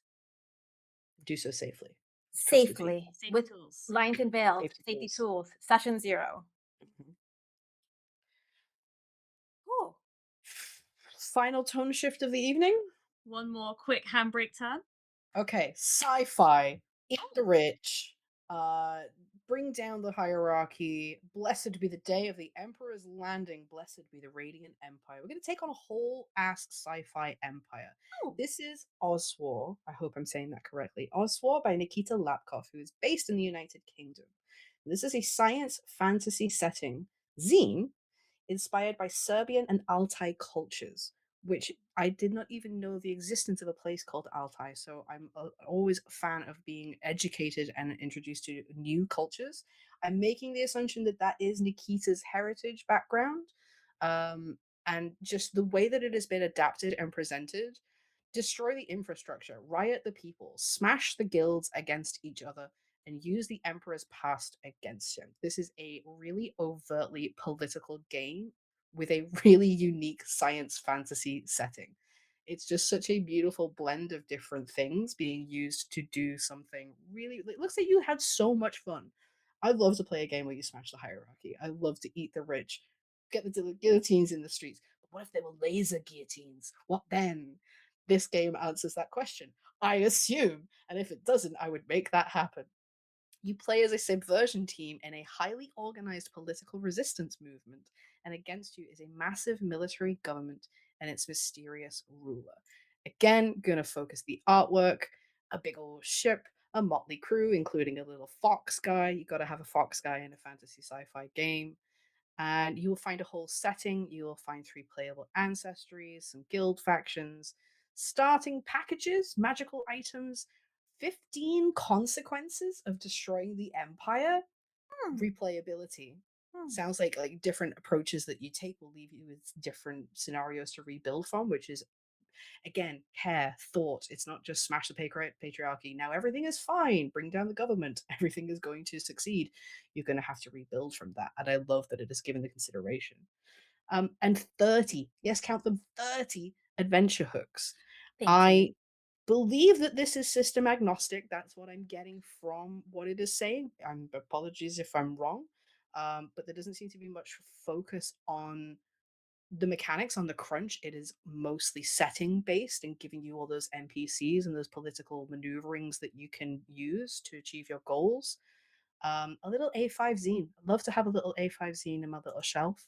B: Do so safely. Trusted
A: Safely
B: people.
C: Safety
A: with
C: tools.
A: lines and veils,
B: Safety
A: safety
B: tools.
A: tools, session zero.
B: Mhm.
A: Cool.
B: Final tone shift of the evening.
C: One more quick handbrake turn.
B: Okay, sci-fi in the
C: Oh,
B: rich, uh, bring down the hierarchy. Blessed be the day of the Emperor's landing. Blessed be the radiant empire. We're going to take on a whole ass sci-fi empire.
A: Oh,
B: This is OSWOR. I hope I'm saying that correctly. OSWOR by Nikita Lapkov, who is based in the United Kingdom. This is a science fantasy setting zine inspired by Serbian and Altai cultures, which I did not even know the existence of a place called Altai. So I'm always a fan of being educated and introduced to new cultures. I'm making the assumption that that is Nikita's heritage background. Um, and just the way that it has been adapted and presented, destroy the infrastructure, riot the people, smash the guilds against each other, and use the Emperor's past against him. This is a really overtly political game with a really unique science fantasy setting. It's just such a beautiful blend of different things being used to do something really. It looks like you had so much fun. I'd love to play a game where you smash the hierarchy. I love to eat the rich, get the guillotines in the streets. But what if they were laser guillotines? What then? This game answers that question. I assume. And if it doesn't, I would make that happen. You play as a subversion team in a highly organized political resistance movement, and against you is a massive military government and its mysterious ruler. Again, gonna focus the artwork, a big old ship, a motley crew, including a little fox guy. You gotta have a fox guy in a fantasy sci fi game. And you will find a whole setting. You will find three playable ancestries, some guild factions, starting packages, magical items, 15 consequences of destroying the empire,
A: hmm,
B: replayability.
A: hmm.
B: Sounds like different approaches that you take will leave you with different scenarios to rebuild from, which is again care, thought. It's not just smash the patriarchy. Now everything is fine. Bring down the government. Everything is going to succeed. You're going to have to rebuild from that, and I love that it is given the consideration. And 30, yes, count them, 30 adventure hooks.
A: Thank you.
B: I believe that this is system agnostic. That's what I'm getting from what it is saying. Apologies if I'm wrong, but there doesn't seem to be much focus on the mechanics on the crunch. It is mostly setting based and giving you all those NPCs and those political maneuverings that you can use to achieve your goals. A little A5 zine. I'd love to have a little A5 zine in my little shelf.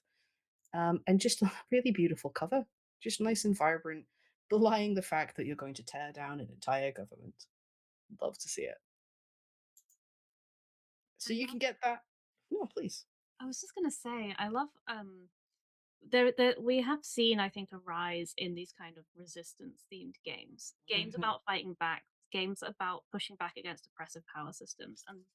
B: And just a really beautiful cover. Just nice and vibrant, belying the fact that you're going to tear down an entire government. Love to see it.
C: I
B: So you
C: love
B: can get that. No, please.
C: I was just gonna say, I love there we have seen, I think, a rise in these kind of resistance themed games. Games
B: Mhm.
C: about fighting back, games about pushing back against oppressive power systems. And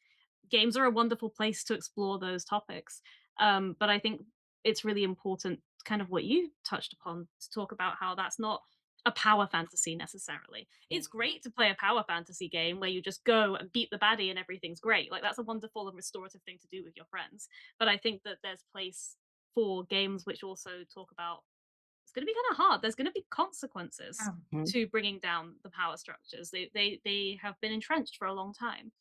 C: games are a wonderful place to explore those topics. But I think it's really important, kind of what you touched upon, to talk about how that's not a power fantasy necessarily. It's
B: Mhm.
C: great to play a power fantasy game where you just go and beat the baddie and everything's great. Like that's a wonderful and restorative thing to do with your friends. But I think that there's place for games which also talk about it's going to be kind of hard. There's going to be consequences
A: Yeah.
B: Mhm.
C: to bringing down the power structures. They have been entrenched for a long time.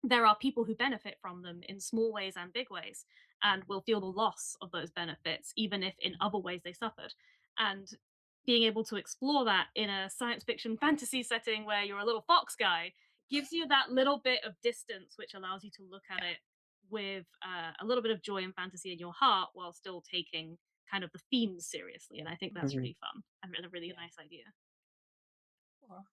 C: There are people who benefit from them in small ways and big ways and will feel the loss of those benefits even if in other ways they suffered. And being able to explore that in a science fiction fantasy setting where you're a little fox guy gives you that little bit of distance which allows you to look at it with a little bit of joy and fantasy in your heart while still taking kind of the themes seriously. And I think that's
B: Mhm.
C: really fun and a really
B: Yeah.
C: nice idea.
A: Cool.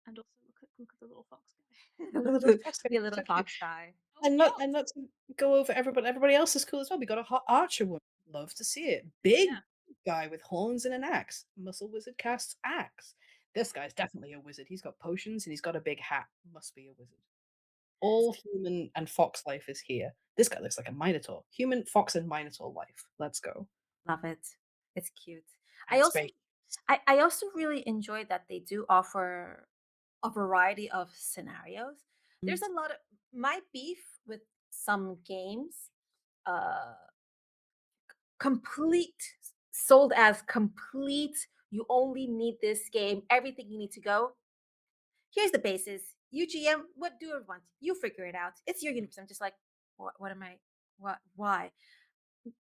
C: And also look at the little fox
B: Fantastic,
A: Be a little
B: so cute.
A: fox guy.
C: guy. Oh,
B: And not to go over everybody. Everybody else is cool as well. We got a hot archer woman. Love to see it. Big
C: yeah.
B: guy with horns and an axe. Muscle wizard casts axe. This guy's definitely a wizard. He's got potions and he's got a big hat. Must be a wizard. All human and fox life is here. This guy looks like a minotaur. Human, fox, and minotaur life. Let's go.
A: Love it. It's cute. I
B: And
A: also
B: space.
A: I also really enjoy that they do offer a variety of scenarios. There's
B: Mm,
A: a lot of my beef with some games, uh complete sold as complete. You only need this game, everything you need to go. Here's the basis. You GM, what do you want? You figure it out. It's your universe. I'm just like, what am I? What? Why?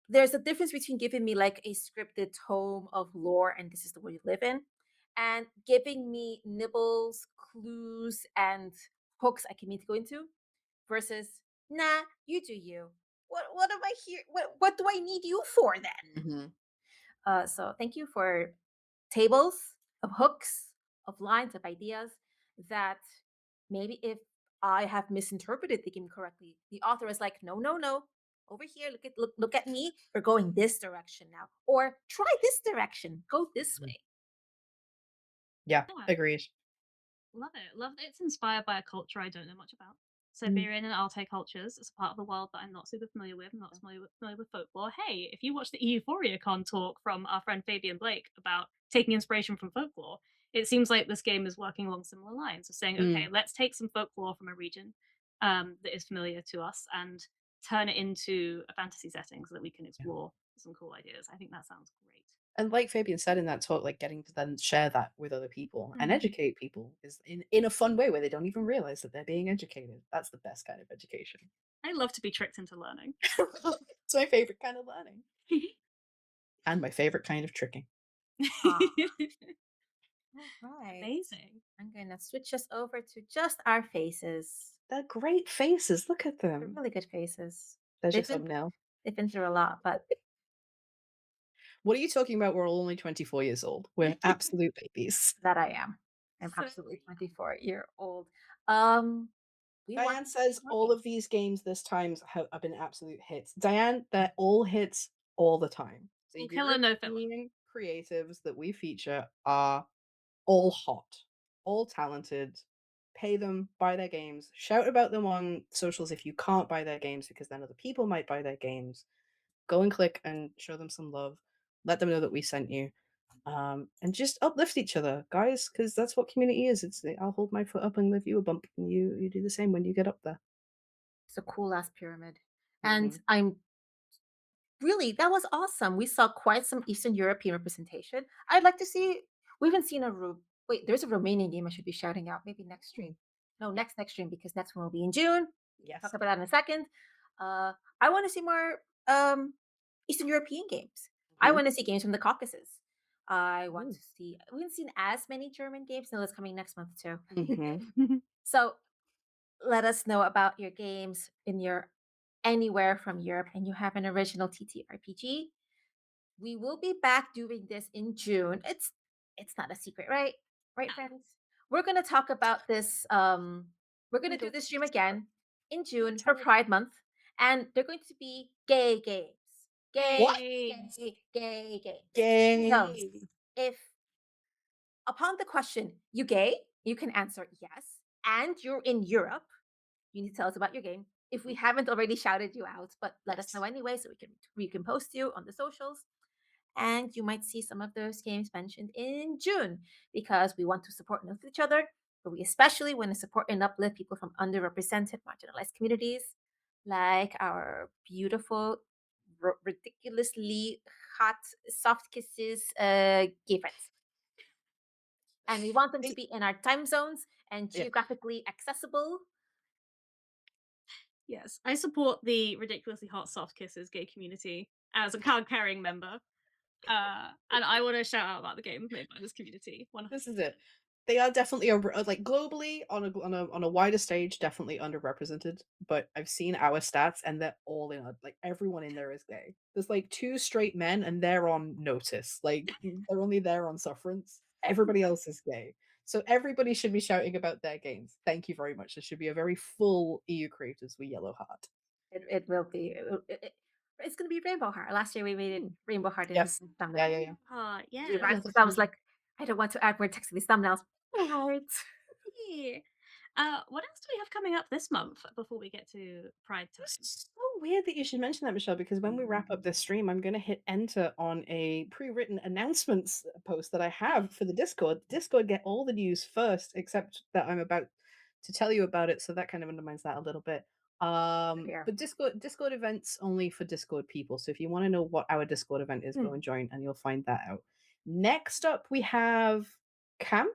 A: There's a difference between giving me like a scripted tome of lore and this is the world you live in, and giving me nibbles, clues, and hooks I can need to go into. versus nah, you do you. What am I here? What do I need you for then?
B: Mhm.
A: So thank you for tables of hooks, of lines, of ideas that maybe if I have misinterpreted the game correctly, the author is like, no, no, no. Over here, look at me. We're going this direction now. Or try this direction. Go this
B: Mhm.
A: way.
B: Yeah,
C: Yeah,
B: agreed.
C: love it. Love that it's inspired by a culture I don't know much about.
B: Mm.
C: Siberian and Altai cultures is a part of the world that I'm not super familiar with. I'm not familiar with folklore. Hey, if you watch the Euphoria Con talk from our friend Fabian Blake about taking inspiration from folklore, it seems like this game is working along similar lines of saying, okay,
B: Mm.
C: let's take some folklore from a region that is familiar to us and turn it into a fantasy setting so that we can
B: Yeah.
C: explore some cool ideas. I think that sounds great.
B: And like Fabian said in that talk, like getting to then share that with other people and
C: Mhm.
B: educate people is in a fun way where they don't even realize that they're being educated. That's the best kind of education.
C: I love to be tricked into learning.
B: It's my favorite kind of learning and my favorite kind of tricking.
A: Ah, all right.
C: Amazing.
A: I'm going to switch us over to just our faces.
B: They're great faces. Look at
A: They're
B: them.
A: really good faces.
B: There's your
A: They've been
B: thumbnail.
A: they've been through a lot, but
B: What are you talking about? We're all only 24 years old. We're absolute babies.
A: that I am. I'm
C: So
A: absolutely 24-year-old. Um, we want
B: Diane
A: to see
B: says
A: more
B: all
A: games.
B: of these games this time have been absolute hits. Diane, they're all hits all the time.
C: full
B: The
C: killer, no filler.
B: European creatives that we feature are all hot, all talented. Pay them, buy their games, shout about them on socials if you can't buy their games because then other people might buy their games. Go and click and show them some love. Let them know that we sent you. And just uplift each other, guys, because that's what community is. It's I'll hold my foot up and give you a bump, and you do the same when you get up there.
A: It's a cool ass pyramid. And
B: Mhm.
A: I'm really, that was awesome. We saw quite some Eastern European representation. I'd like to see, we haven't seen wait, there's a Romanian game I should be shouting out maybe next
B: Hmm.
A: stream. No, next stream because next one will be in June. We can talk
B: Yes.
A: about that in a second. Uh, I want to see more Eastern European games. I
B: Mhm.
A: want to see games from the Caucasus. I want
B: Ooh.
A: to see, we haven't seen as many German games. No, that's coming next month too.
B: Mhm.
A: So let us know about your games in your anywhere from Europe and you have an original TTRPG. We will be back doing this in June. It's not a secret, right? Right, friends? We're going to talk about this we're going
B: We
A: to do
B: don't
A: this stream
B: keep secret.
A: again in
B: We
A: June for
B: tell
A: Pride month and they're going to be gay games. Gay,
B: what
C: Yay!
A: gay games. So,
B: games.
C: Yay!
A: if upon the question, you gay? You can answer yes. And you're in Europe. You need to tell us about your game. If we
B: Mhm.
A: haven't already shouted you out, but let us know
B: Yes.
A: anyway so we can post you on the socials. And you might see some of those games mentioned in June because we want to support and uplift each other, but we especially want to support and uplift people from underrepresented, marginalized communities, like our beautiful, ridiculously hot, soft kisses gay friends. And we want them to
B: Hey,
A: be in our time zones and
B: yeah.
A: geographically accessible.
C: Yes, I support the ridiculously hot soft kisses gay community as a card carrying member. And I want to shout out about the game made by this community.
B: This is
C: 100%.
B: it. They are definitely like globally on a wider stage, definitely underrepresented. But I've seen our stats, and they're all in. Like everyone in there is gay. There's like two straight men, and they're on notice. Like they're only there on sufferance. Everybody else is gay. So everybody should be shouting about their games. Thank you very much. This should be a very full EU creators with yellow heart.
A: It will be. It's going to be Rainbow Heart. Last year we made it
B: Hmm.
A: Rainbow Heart in the
B: Yes. Yeah.
A: thumbnail.
B: Yeah. Yeah.
C: Yeah.
A: I was like, I don't want to add more text to these thumbnails. Heart.
C: Yeah. What else do we have coming up this month before we get to Pride time?
B: It's so weird that you should mention that, Michelle, because when we wrap up this stream, I'm going to hit enter on a pre-written announcements post that I have for the Discord. Discord get all the news first, except that I'm about to tell you about it, so that kind of undermines that a little bit.
A: Here.
B: But Discord events only for Discord people. So if you want to know what our Discord event is, go
A: Hmm.
B: and join, and you'll find that out. Next up, we have Campfire.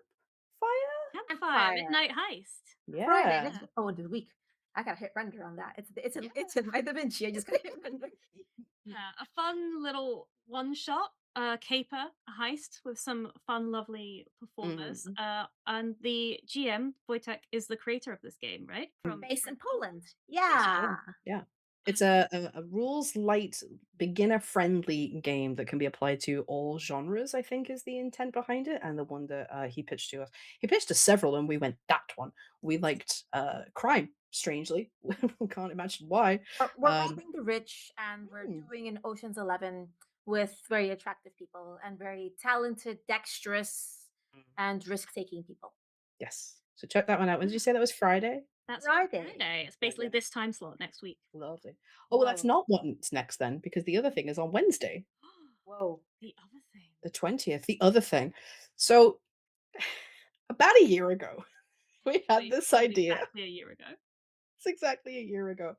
C: Campfire,
A: Campfire.
C: Midnight Heist.
A: Friday
B: Yeah.
A: next.
C: Yeah.
A: Oh, the week. I gotta hit render on that.
C: Yeah.
A: It's in my Da Vinci. I just gotta hit render.
C: A fun little one shot caper, a heist with some fun, lovely performers.
B: Mm.
C: And the GM Wojtek is the creator of this game, right?
A: Based in
C: From Poland.
A: Poland.
C: Yeah.
B: Yeah,
A: Yeah.
B: yeah. It's
C: Um,
B: a rules light, beginner friendly game that can be applied to all genres, I think is the intent behind it, and the one that he pitched to us. He pitched us several, and we went that one. We liked crime, strangely. We can't imagine why.
A: We're robbing the rich and we're
B: Hmm,
A: doing an Ocean's 11 with very attractive people and very talented, dexterous, and risk taking people.
B: yes. So check that one out. When did you say that was Friday?
C: that's
A: Friday.
C: Friday. It's
B: Yeah,
C: basically
B: yeah.
C: this time slot next week.
B: Lovely. Oh, well, that's
A: Whoa.
B: not what's next then, because the other thing is on Wednesday,
A: Whoa.
C: The other thing.
B: the 20th, the other thing. So about a year ago, we had this
C: It was
B: idea.
C: exactly a year ago.
B: It's exactly a year ago.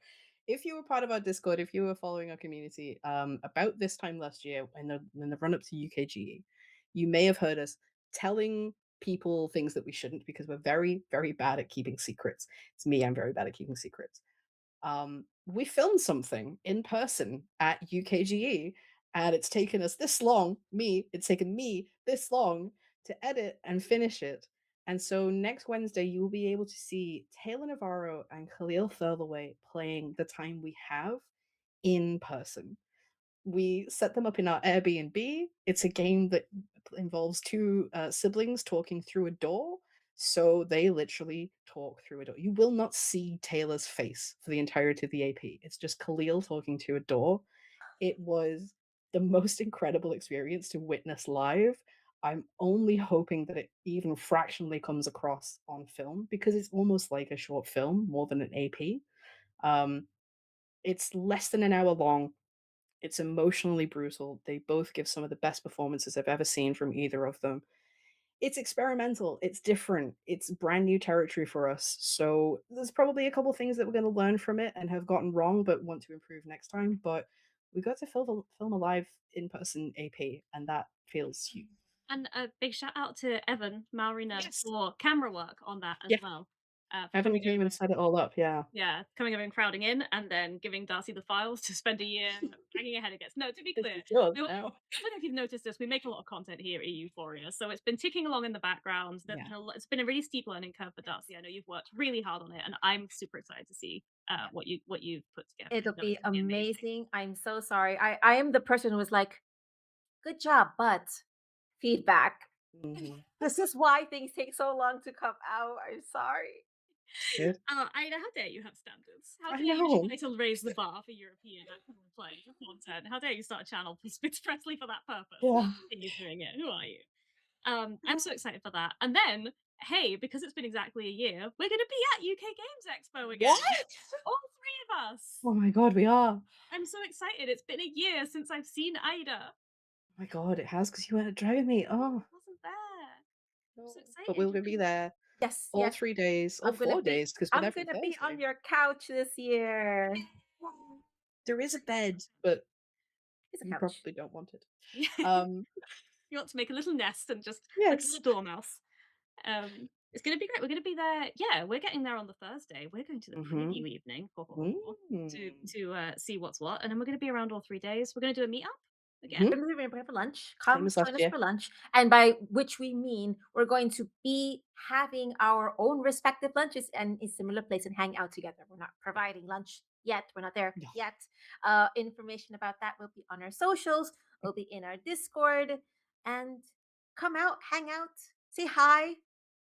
B: If you were part of our Discord, if you were following our community, about this time last year, in the run up to UKGE, you may have heard us telling people things that we shouldn't because we're very, very bad at keeping secrets. It's me, I'm very bad at keeping secrets. We filmed something in person at UKGE, and it's taken us this long, it's taken me this long to edit and finish it. And so next Wednesday, you'll be able to see Taylor Navarro and Khalil Furtherway playing The Time We Have in person. We set them up in our Airbnb. It's a game that involves two siblings talking through a door. So they literally talk through a door. You will not see Taylor's face for the entirety of the AP. It's just Khalil talking to a door. It was the most incredible experience to witness live. I'm only hoping that it even fractionally comes across on film because it's almost like a short film more than an AP. Um, it's less than an hour long. It's emotionally brutal. They both give some of the best performances I've ever seen from either of them. It's experimental, it's different, it's brand new territory for us. So there's probably a couple things that we're going to learn from it and have gotten wrong, but want to improve next time. But we got to film a live in person AP, and that feels huge.
C: And a big shout out to Evan Maurina
B: Yes.
C: for camera work on that as
B: Yeah.
C: well. For
B: Evan
C: coming
B: came and
C: over,
B: set it all up. Yeah.
C: yeah, coming over and crowding in, and then giving Darcy the files to spend a year banging her head against. No, to be
B: This
C: clear,
B: is yours
C: we, I
B: now.
C: don't know if you've noticed this. We make a lot of content here at Euphoria, so it's been ticking along in the background.
B: Yeah.
C: It's been a really steep learning curve for Darcy. I know you've worked really hard on it, and I'm super excited to see what you've put together.
A: It'll
C: I know it's
A: be
C: going to be amazing.
A: amazing. I'm so sorry. I am the person who was like, good job, but feedback.
B: Hmm.
A: This is why things take so long to come out. I'm sorry.
B: Good.
C: Ida, how dare you have standards? How
B: I
C: dare you
B: know.
C: try to raise the bar for European actual play content? How dare you start a channel expressly for that purpose?
B: Yeah.
C: You're doing it. Who are you? I'm so excited for that. And then, hey, because it's been exactly a year, we're going to be at UK Games Expo again.
B: What?
C: All three of us.
B: Oh my god, we are. Oh
C: I'm so excited. It's been a year since I've seen Ida.
B: my god, it has because you weren't driving me. Oh.
C: I wasn't there. I'm
B: No.
C: so
B: But
C: excited.
B: we'll be there
A: Yes,
B: all
A: yes.
B: 3 days, all
A: I'm gonna
B: 4
A: be
B: days, because we're
A: I'm
B: there from
A: gonna be on
B: Thursday.
A: your couch this year.
B: There is a bed, but
A: It's a
B: you
A: couch.
B: probably don't want it.
C: Yeah.
B: Um,
C: You want to make a little nest and just like a
B: yes.
C: little dormouse. It's gonna be great. We're gonna be there. Yeah, we're getting there on the Thursday. We're going to the
B: Mhm.
C: preview evening to
B: Mm.
C: see what's what, and then we're gonna be around all 3 days. We're gonna do a meetup again.
B: Mhm.
A: We're gonna be for lunch.
B: Same
A: Come
B: as
A: join
B: last
A: us
B: year.
A: for lunch. And by which we mean we're going to be having our own respective lunches and a similar place and hang out together. We're not providing lunch yet. We're not there
B: No.
A: yet. Information about that will be on our socials, will be in our Discord. And come out, hang out, say hi,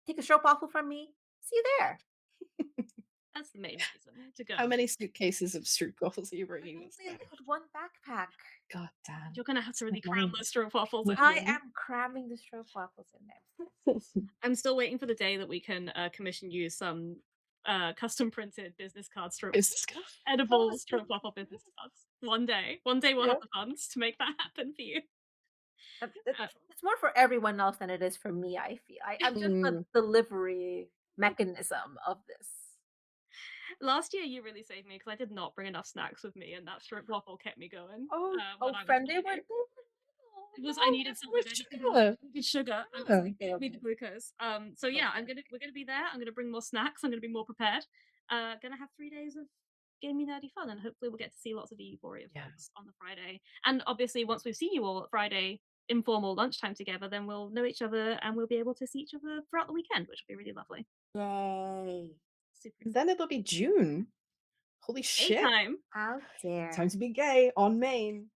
A: take a stroke waffle from me. See you there.
C: That's the main reason to go.
B: How many suitcases of street waffles are you
A: I
B: bringing this
A: only
B: time?
A: allowed one backpack.
B: God damn.
C: You're gonna have to
B: It's
C: really
B: not
C: cram
B: mine.
C: those stroke waffles in.
A: I am cramming the stroke waffles in there.
C: I'm still waiting for the day that we can commission you some custom printed business card stroke
B: Business card.
C: edible stroke waffle business cards. One day we'll
B: Yeah.
C: have the funds to make that happen for you. Uh,
A: It's more for everyone else than it is for me. I feel I'm just the
B: Mm.
A: delivery mechanism of this.
C: Last year, you really saved me because I did not bring enough snacks with me, and that shrimp waffle kept me going when
A: Oh,
C: I was
A: friend,
C: leaving.
A: they
C: It was I
A: were
C: needed something.
B: With sugar.
C: I needed sugar. I was
B: Yeah.
C: like,
A: okay,
C: give me
A: okay,
C: the glucose. So yeah,
A: okay.
C: we're gonna be there. I'm gonna bring more snacks. I'm gonna be more prepared. Gonna have 3 days of gamey nerdy fun, and hopefully we'll get to see lots of Euphoria
B: Yeah.
C: folks on the Friday. And obviously, once we've seen you all at Friday informal lunchtime together, then we'll know each other and we'll be able to see each other throughout the weekend, which will be really lovely.
B: Yay.
C: Super
B: And then it'll be June. Holy
C: exciting.
B: shit.
C: Time.
A: How dare.
B: Time to be gay on Maine.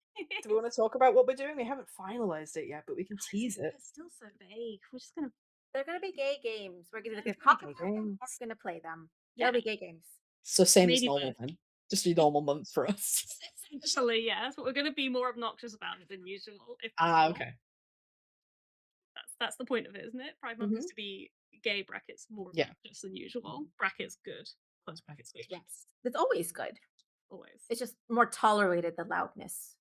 B: Do we want to talk about what we're doing? We haven't finalized it yet, but we can tease it.
C: It's still so vague. We're just gonna
A: They're gonna be gay games. We're gonna
C: They're
A: talk
B: gay
A: about them or
B: games.
A: we're gonna play them.
C: yeah,
A: They'll be gay games.
B: So same as
C: maybe
B: normal
C: both.
B: then. Just a normal month for us.
C: Essentially, yes, but we're gonna be more obnoxious about it than usual. If
B: Ah,
C: possible.
B: okay.
C: That's the point of it, isn't it? Pride Month is
B: Mhm.
C: to be gay brackets more
B: Yeah.
C: obnoxious than usual. Brackets good. Close brackets good.
A: Yes. It's always good.
C: Always.
A: It's just more tolerated the loudness.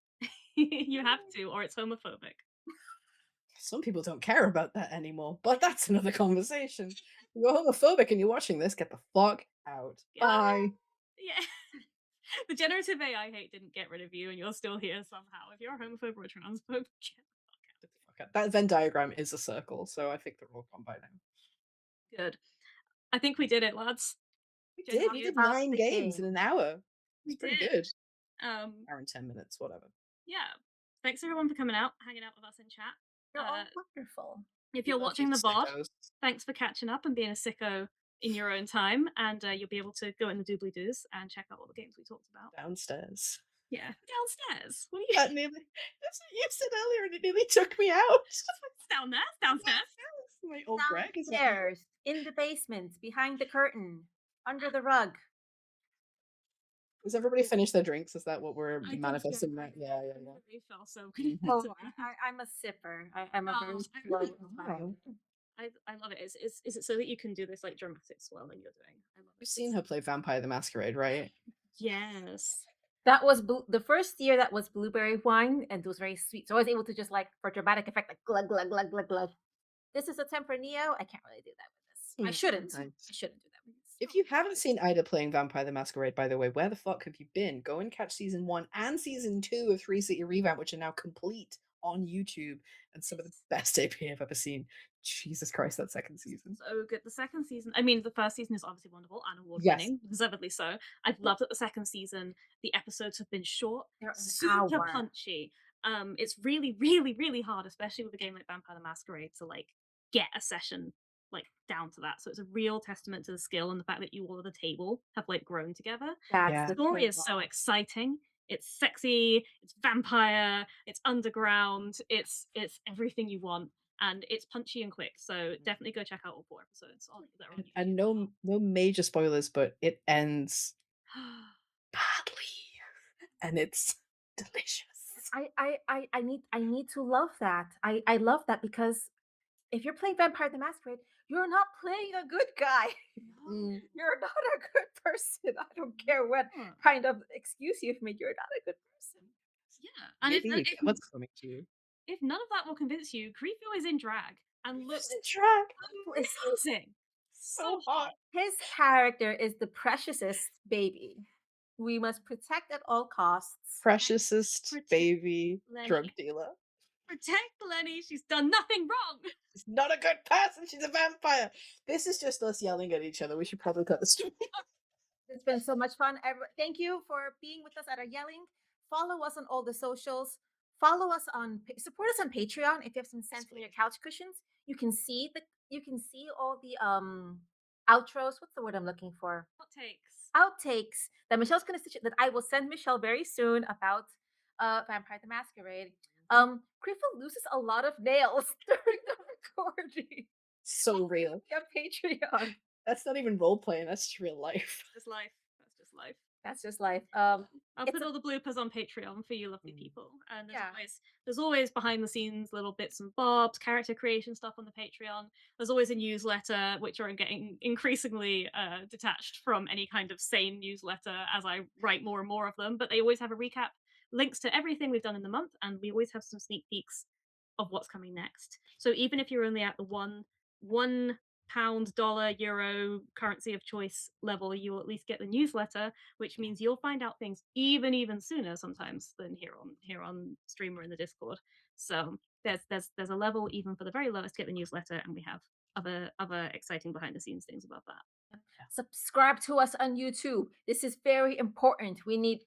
C: You have to, or it's homophobic.
B: Some people don't care about that anymore, but that's another conversation. If you're homophobic and you're watching this, get the fuck out.
C: Yeah.
B: Bye.
C: Yeah. The generative AI hate didn't get rid of you, and you're still here somehow. If you're a homophobe or a transphobe, get
B: Get the fuck out. That Venn diagram is a circle, so I think they're all gone by now.
C: good. I think we did it, lads.
B: We
C: Good
B: did.
C: on
B: We
C: you.
B: did 9
A: the
B: games in
A: game.
B: an hour.
C: We
B: It's pretty
C: did.
B: good.
C: Um,
B: Hour and 10 minutes, whatever.
C: yeah. Thanks everyone for coming out, hanging out with us in chat.
A: You're all wonderful.
C: If
B: We
C: you're
B: love
C: watching
B: you,
C: the VOD,
B: sickos.
C: thanks for catching up and being a sicko in your own time, and you'll be able to go in the doobly doos and check out all the games we talked about.
B: Downstairs.
C: Yeah, downstairs. What are you?
B: That nearly. That's what you said earlier, and it nearly took me out.
C: It's down there. It's downstairs.
B: My old Greg is that you?
A: Downstairs, in the basement, behind the curtain, under the rug.
B: Has everybody finished their drinks? Is that what we're
C: I think
B: manifesting?
C: so.
B: That? Yeah, yeah, yeah.
C: Refill, so
B: Mhm.
A: Oh, I'm a sipper. I'm a very
C: Oh,
A: slow
B: Wow.
A: child.
C: I love it. Is it so that you can do this like dramatic swirling you're doing? I love
B: You've
C: it.
B: seen her play Vampire the Masquerade, right?
C: Yes.
A: That was the first year that was blueberry wine, and it was very sweet. So I was able to just like for dramatic effect, like glug glug glug glug glug. This is a Tempranillo. I can't really do that with this. I shouldn't.
B: Nice.
A: I shouldn't do that with this.
B: If you haven't seen Ida playing Vampire the Masquerade, by the way, where the fuck have you been? Go and catch season 1 and season 2 of Three City Revamp, which are now complete on YouTube, and some of the best AP I've ever seen. Jesus Christ, that second season.
C: So good. The second season, I mean, the first season is obviously wonderful and award
B: Yes.
C: winning, deservedly so. I've loved that the second season, the episodes have been short,
A: They're an
C: super
A: hour.
C: punchy. It's really, really, really hard, especially with a game like Vampire the Masquerade, to like get a session like down to that. So it's a real testament to the skill and the fact that you all at the table have like grown together.
A: That's
B: Yeah.
C: The
A: the
C: story is
A: thing.
C: so exciting. It's sexy, it's vampire, it's underground, it's everything you want, and it's punchy and quick. So definitely go check out all 4 episodes that are on
B: And
C: YouTube.
B: no major spoilers, but it ends badly, and it's delicious.
A: I need to love that. I love that because if you're playing Vampire the Masquerade, you're not playing a good guy.
B: Mm.
A: You're not a good person. I don't care what
C: Huh.
A: kind of excuse you've made. You're not a good person.
C: Yeah, and
B: Maybe you get what's coming to you.
C: if none of that will convince you, Creepio is in drag and looks
B: It's in drag.
C: amazing.
B: So hot.
A: His character is the preciousest baby. We must protect at all costs.
B: Preciousest
C: Protect
B: baby
C: Lenny.
B: drug dealer.
C: Protect Lenny. She's done nothing wrong.
B: She's not a good person. She's a vampire. This is just us yelling at each other. We should probably cut the stream.
A: It's been so much fun. Thank you for being with us at our yelling. Follow us on all the socials. Follow us on support us on Patreon. If you have some sense in your couch cushions, you can see all the outros. What's the word I'm looking for?
C: Hot takes.
A: Outtakes that Michelle's gonna stitch that I will send Michelle very soon about Vampire the Masquerade. Griffin loses a lot of nails during the recording.
B: So real.
A: On Patreon.
B: That's not even role playing. That's just real life.
C: Just life. That's just life.
A: That's just life.
C: I'll
A: it's
C: put
A: a-
C: all the bloopers on Patreon for you lovely people. And
A: Yeah.
C: there's always behind the scenes little bits and bobs, character creation stuff on the Patreon. There's always a newsletter, which are getting increasingly detached from any kind of sane newsletter as I write more and more of them. But they always have a recap, links to everything we've done in the month, and we always have some sneak peeks of what's coming next. So even if you're only at the one pound, dollar, euro currency of choice level, you'll at least get the newsletter, which means you'll find out things even sooner sometimes than here on stream or in the Discord. So there's a level even for the very lowest to get the newsletter, and we have other exciting behind the scenes things above that.
A: Subscribe to us on YouTube. This is very important. We need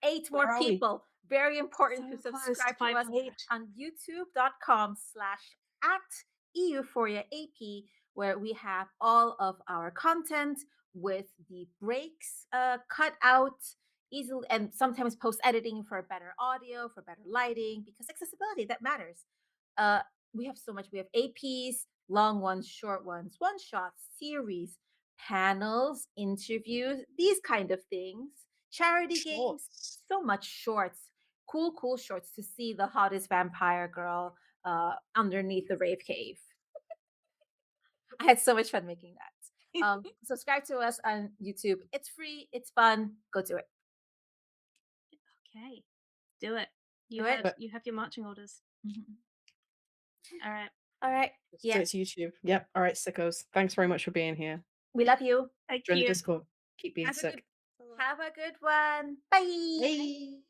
A: 8 more
B: Where are we?
A: people. Very important to
C: So close to
A: subscribe to us
C: 500.
A: on youtube.com/at Euphoria AP, where we have all of our content with the breaks cut out easily, and sometimes post editing for better audio, for better lighting, because accessibility that matters. Uh, we have so much. We have APs, long ones, short ones, one shots, series, panels, interviews, these kind of things, charity games,
B: Shorts.
A: so much shorts, cool, cool shorts to see the hottest vampire girl underneath the rave cave. I had so much fun making that. Subscribe to us on YouTube. It's free, it's fun. Go do it.
C: Okay, do it.
A: Do it.
B: But
C: You have your marching orders.
A: Mhm.
C: All right.
A: All right.
B: so
A: Yes.
B: it's YouTube. Yep. All right, sickos. Thanks very much for being here.
A: We love you.
C: Thank
B: Join the
C: you.
B: Discord. Keep being
A: Have a good
B: sick.
A: have a good one. Bye.
B: Bye.